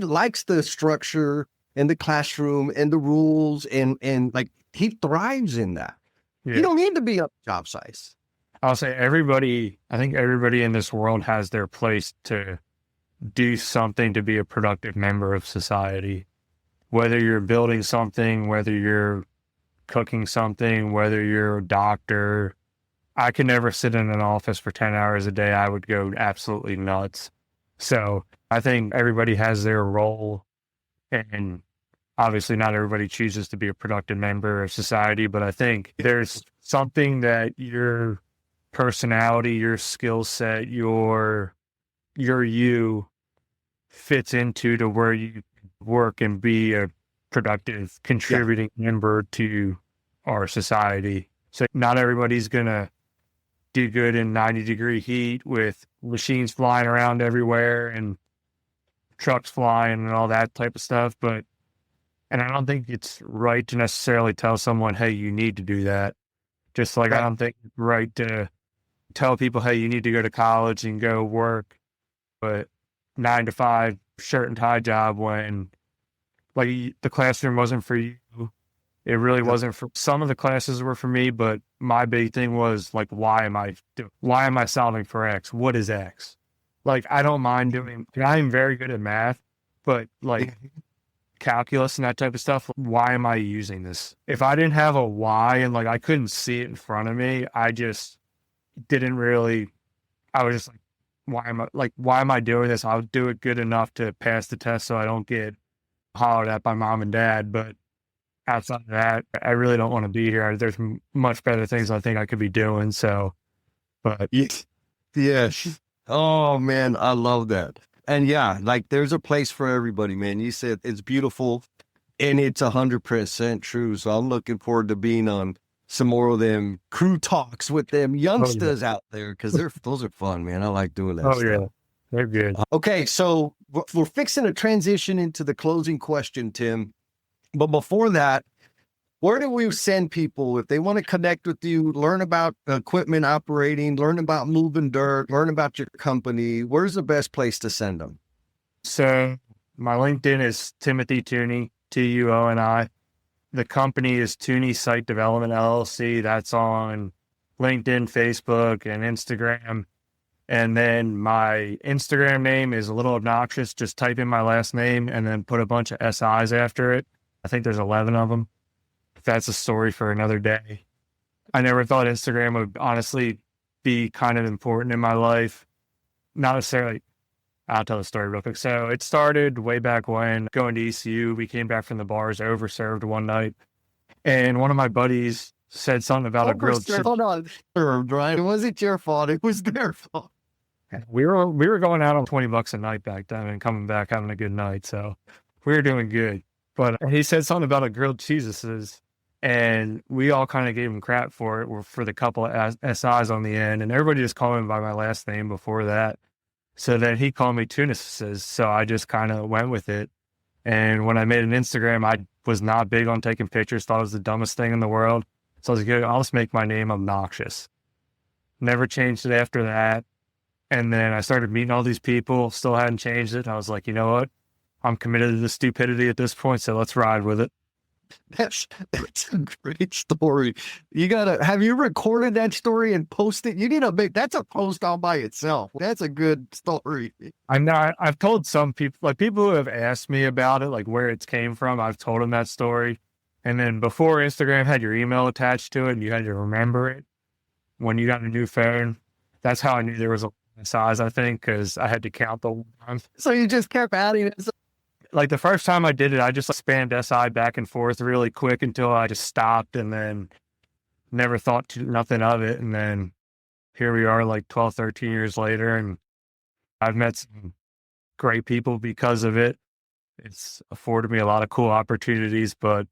likes the structure and the classroom and the rules and like he thrives in that. Yeah. You don't need to be a job size. I'll say I think everybody in this world has their place to do something to be a productive member of society. Whether you're building something, whether you're cooking something, whether you're a doctor. I could never sit in an office for 10 hours a day. I would go absolutely nuts. So I think everybody has their role, and obviously not everybody chooses to be a productive member of society, but I think there's something that your personality, your skill set, your you fits into to where you work and be a productive, contributing member to our society. So not everybody's going to do good in 90-degree heat with machines flying around everywhere and trucks flying and all that type of stuff. And I don't think it's right to necessarily tell someone, hey, you need to do that. Just like I don't think it's right to tell people, hey, you need to go to college and go work, but 9 to 5 shirt and tie job when like the classroom wasn't for you. It really wasn't for some of the classes were for me, but my big thing was like, why am I solving for X? What is X? Like, I don't mind I'm very good at math, but like calculus and that type of stuff, why am I using this? If I didn't have a why and like I couldn't see it in front of me, I just didn't really, I was just like, why am I doing this? I'll do it good enough to pass the test so I don't get hollered at by mom and dad, but outside of that, I really don't want to be here. There's much better things I think I could be doing. So, but yes. Oh man, I love that. And yeah, like there's a place for everybody, man. You said it's beautiful and it's 100% true. So I'm looking forward to being on some more of them crew talks with them youngsters out there because those are fun, man. I like doing that stuff. Yeah, they're good. Okay, so we're fixing to transition into the closing question, Tim. But before that, where do we send people if they want to connect with you, learn about equipment operating, learn about moving dirt, learn about your company? Where's the best place to send them? So my LinkedIn is Timothy Toonie, Tuoni. The company is Tuoni Site Development, LLC. That's on LinkedIn, Facebook, and Instagram. And then my Instagram name is a little obnoxious. Just type in my last name and then put a bunch of SIs after it. I think there's 11 of them. That's a story for another day. I never thought Instagram would honestly be kind of important in my life. Not necessarily. I'll tell the story real quick. So it started way back when going to ECU. We came back from the bars, overserved one night. And one of my buddies said something about a grilled chicken. Hold on. Right? It wasn't your fault. It was their fault. We were going out on $20 a night back then and coming back having a good night. So we were doing good. But he said something about a grilled Cheez-Its, and we all kind of gave him crap for it, for the couple of SIs on the end, and everybody just called me by my last name before that. So then he called me Tunis, so I just kind of went with it. And when I made an Instagram, I was not big on taking pictures, thought it was the dumbest thing in the world. So I was like, I'll just make my name obnoxious. Never changed it after that. And then I started meeting all these people, still hadn't changed it. I was like, you know what? I'm committed to the stupidity at this point, so let's ride with it. That's a great story. Have you recorded that story and posted? You need that's a post all by itself. That's a good story. I've told some people, like people who have asked me about it, like where it came from, I've told them that story. And then before Instagram had your email attached to it and you had to remember it when you got a new phone, that's how I knew there was a size, I think, because I had to count the ones. So you just kept adding it. Like the first time I did it, I just spammed SI back and forth really quick until I just stopped and then never thought nothing of it. And then here we are like 12, 13 years later, and I've met some great people because of it. It's afforded me a lot of cool opportunities, but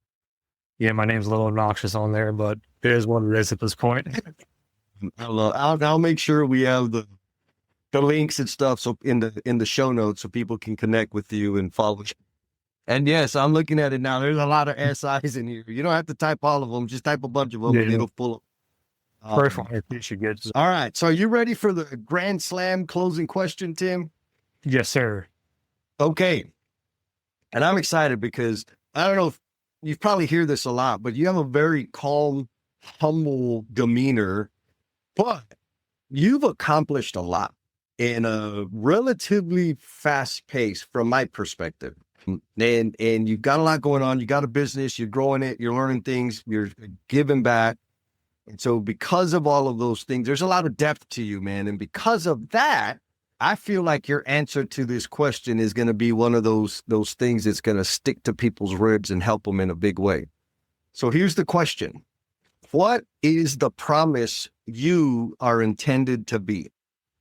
yeah, my name's a little obnoxious on there, but it is what it is at this point. I'll make sure we have the links and stuff. So in the show notes, so people can connect with you and follow you. And yes, I'm looking at it now. There's a lot of SIs in here. You don't have to type all of them. Just type a bunch of them and it'll pull up. First one, you should get. All right. So are you ready for the Grand Slam closing question, Tim? Yes, sir. Okay. And I'm excited because I don't know if you probably hear this a lot, but you have a very calm, humble demeanor, but you've accomplished a lot in a relatively fast pace from my perspective. And you've got a lot going on. You got a business, you're growing it, you're learning things, you're giving back. And so because of all of those things, there's a lot of depth to you, man. And because of that, I feel like your answer to this question is going to be one of those things that's going to stick to people's ribs and help them in a big way. So here's the question. What is the promise you are intended to be?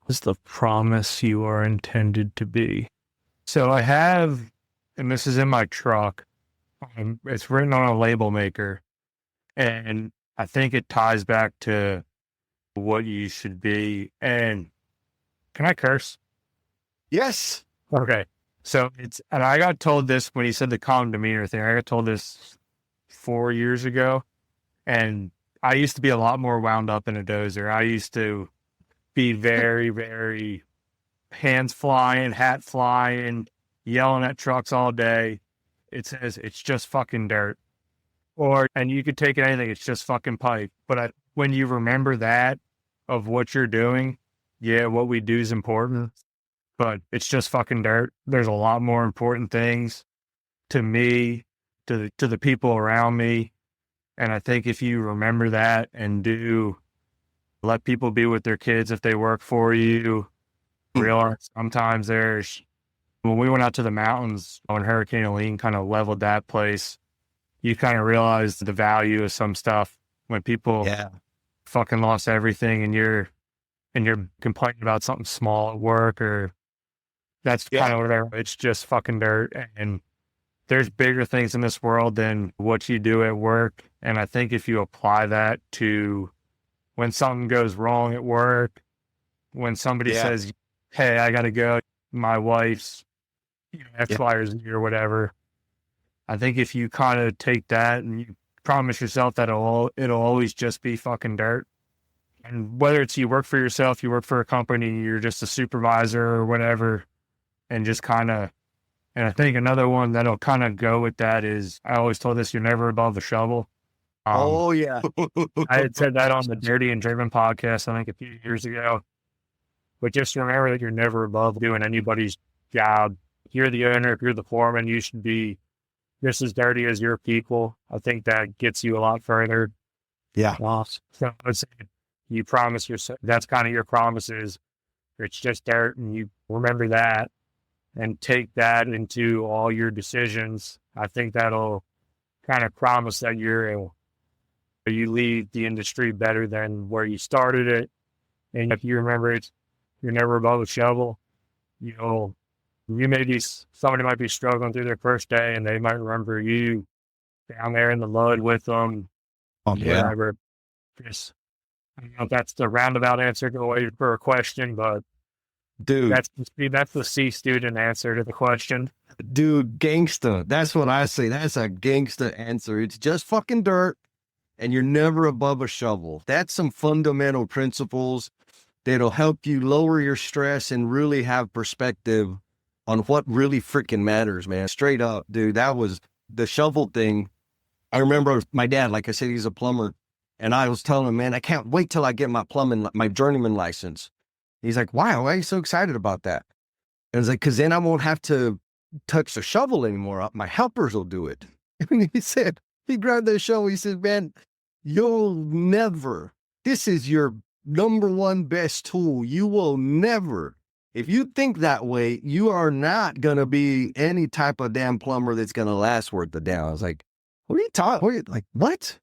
What's the promise you are intended to be? So I have, and this is in my truck, it's written on a label maker, and I think it ties back to what you should be. And can I curse? Yes. Okay. So and I got told this when he said the calm demeanor thing. I got told this 4 years ago, and I used to be a lot more wound up in a dozer. I used to be very, very hands flying, hat flying, yelling at trucks all day. It says it's just fucking dirt. And you could take it anything, it's just fucking pipe. But when you remember that of what you're doing, yeah, what we do is important, but it's just fucking dirt. There's a lot more important things to me, to the people around me. And I think if you remember that and let people be with their kids if they work for you, realize sometimes when we went out to the mountains, when Hurricane Helene kind of leveled that place, you kind of realize the value of some stuff when people fucking lost everything and you're complaining about something small at work, or that's kind of whatever. It's just fucking dirt. And there's bigger things in this world than what you do at work. And I think if you apply that to when something goes wrong at work, when somebody says, hey, I got to go, my wife's X, Y, or Z or whatever. I think if you kind of take that and you promise yourself that it'll always just be fucking dirt. And whether it's you work for yourself, you work for a company, you're just a supervisor or whatever, and just kind of, and I think another one that'll kind of go with that is, I always told this, you're never above the shovel. I had said that on the Dirty and Driven podcast, I think a few years ago, but just remember that you're never above doing anybody's job. If you're the owner, if you're the foreman, you should be just as dirty as your people. I think that gets you a lot further. Yeah. So let's say you promise yourself, that's kind of your promises. It's just dirt, and you remember that and take that into all your decisions. I think that'll kind of promise that you leave the industry better than where you started it. And if you remember you're never above a shovel, somebody might be struggling through their first day and they might remember you down there in the mud with them. Whatever. Just, I don't know if that's the roundabout answer to away for a question, but dude, that's the C student answer to the question. Dude, gangsta. That's what I say. That's a gangsta answer. It's just fucking dirt and you're never above a shovel. That's some fundamental principles that'll help you lower your stress and really have perspective on what really freaking matters, man. Straight up, dude. That was the shovel thing. I remember my dad, like I said, he's a plumber. And I was telling him, man, I can't wait till I get my journeyman license. He's like, why are you so excited about that? And I was like, because then I won't have to touch the shovel anymore. My helpers will do it. And he grabbed the shovel. He said, man, you'll never, this is your number one best tool. You will never, if you think that way, you are not going to be any type of damn plumber that's going to last worth the damn. I was like, what are you talking? Like, what?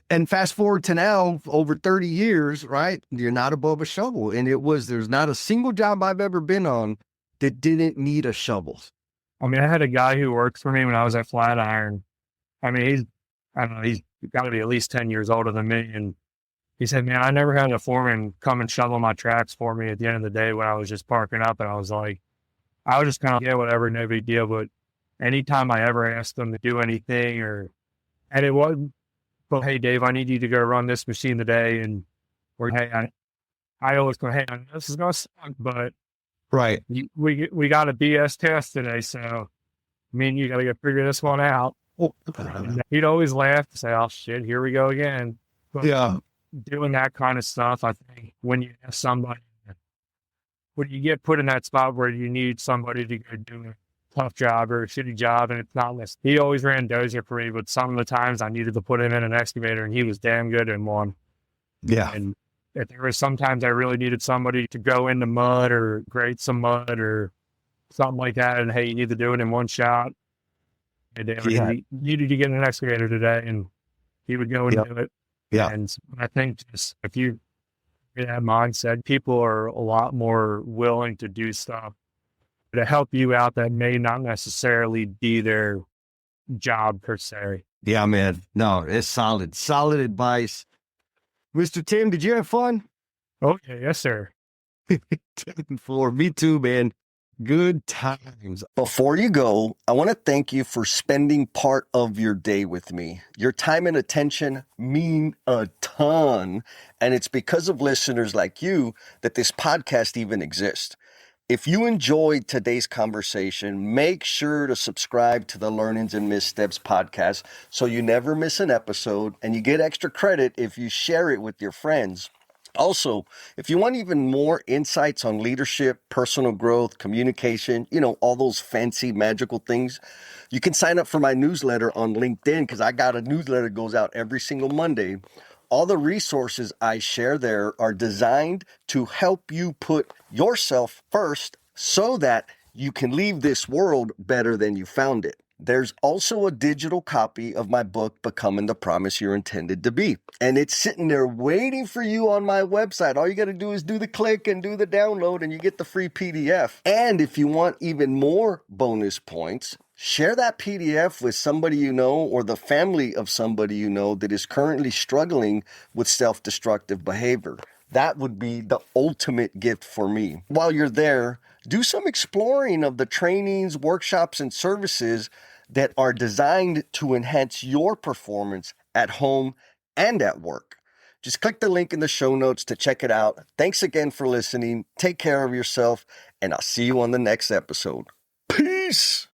And fast forward to now, over 30 years, right? You're not above a shovel. And there's not a single job I've ever been on that didn't need a shovel. I mean, I had a guy who worked for me when I was at Flatiron. I mean, he's got to be at least 10 years older than me. And He said, man, I never had a foreman come and shovel my tracks for me at the end of the day when I was just parking up. And I was like, I was just kind of, yeah, whatever, no big deal. But anytime I ever asked them to do anything and it wasn't, but hey, Dave, I need you to go run this machine today. And, or hey, I always go, hey, I know this is going to suck, but Right. we got a BS test today. So, I mean, you got to go figure this one out. And he'd always laugh and say, oh, shit, here we go again. But Yeah. doing that kind of stuff, I think when you have somebody, when you get put in that spot where you need somebody to go do a tough job or a shitty job, and it's not less. He always ran Dozer for me, but some of the times I needed to put him in an excavator, and he was damn good in one. Yeah. And if there was sometimes I really needed somebody to go into mud or grate some mud or something like that, and hey, you need to do it in one shot. And he needed to get an excavator today, and he would go and do it. Yeah. And I think just if you get that mindset, people are a lot more willing to do stuff to help you out that may not necessarily be their job per se. Yeah, man. No, it's solid. Solid advice. Mr. Tim, did you have fun? Okay, yes, sir. For me too, man. Good times. Before you go, I want to thank you for spending part of your day with me. Your time and attention mean a ton, and it's because of listeners like you that this podcast even exists. If you enjoyed today's conversation, make sure to subscribe to the Learnings and Missteps podcast so you never miss an episode, and you get extra credit if you share it with your friends. Also, if you want even more insights on leadership, personal growth, communication, all those fancy magical things, you can sign up for my newsletter on LinkedIn because I got a newsletter that goes out every single Monday. All the resources I share there are designed to help you put yourself first so that you can leave this world better than you found it. There's also a digital copy of my book, Becoming the Promise You're Intended to Be. And it's sitting there waiting for you on my website. All you got to do is do the click and do the download and you get the free PDF. And if you want even more bonus points, share that PDF with somebody you know or the family of somebody you know that is currently struggling with self-destructive behavior. That would be the ultimate gift for me. While you're there, do some exploring of the trainings, workshops, and services that are designed to enhance your performance at home and at work. Just click the link in the show notes to check it out. Thanks again for listening. Take care of yourself, and I'll see you on the next episode. Peace.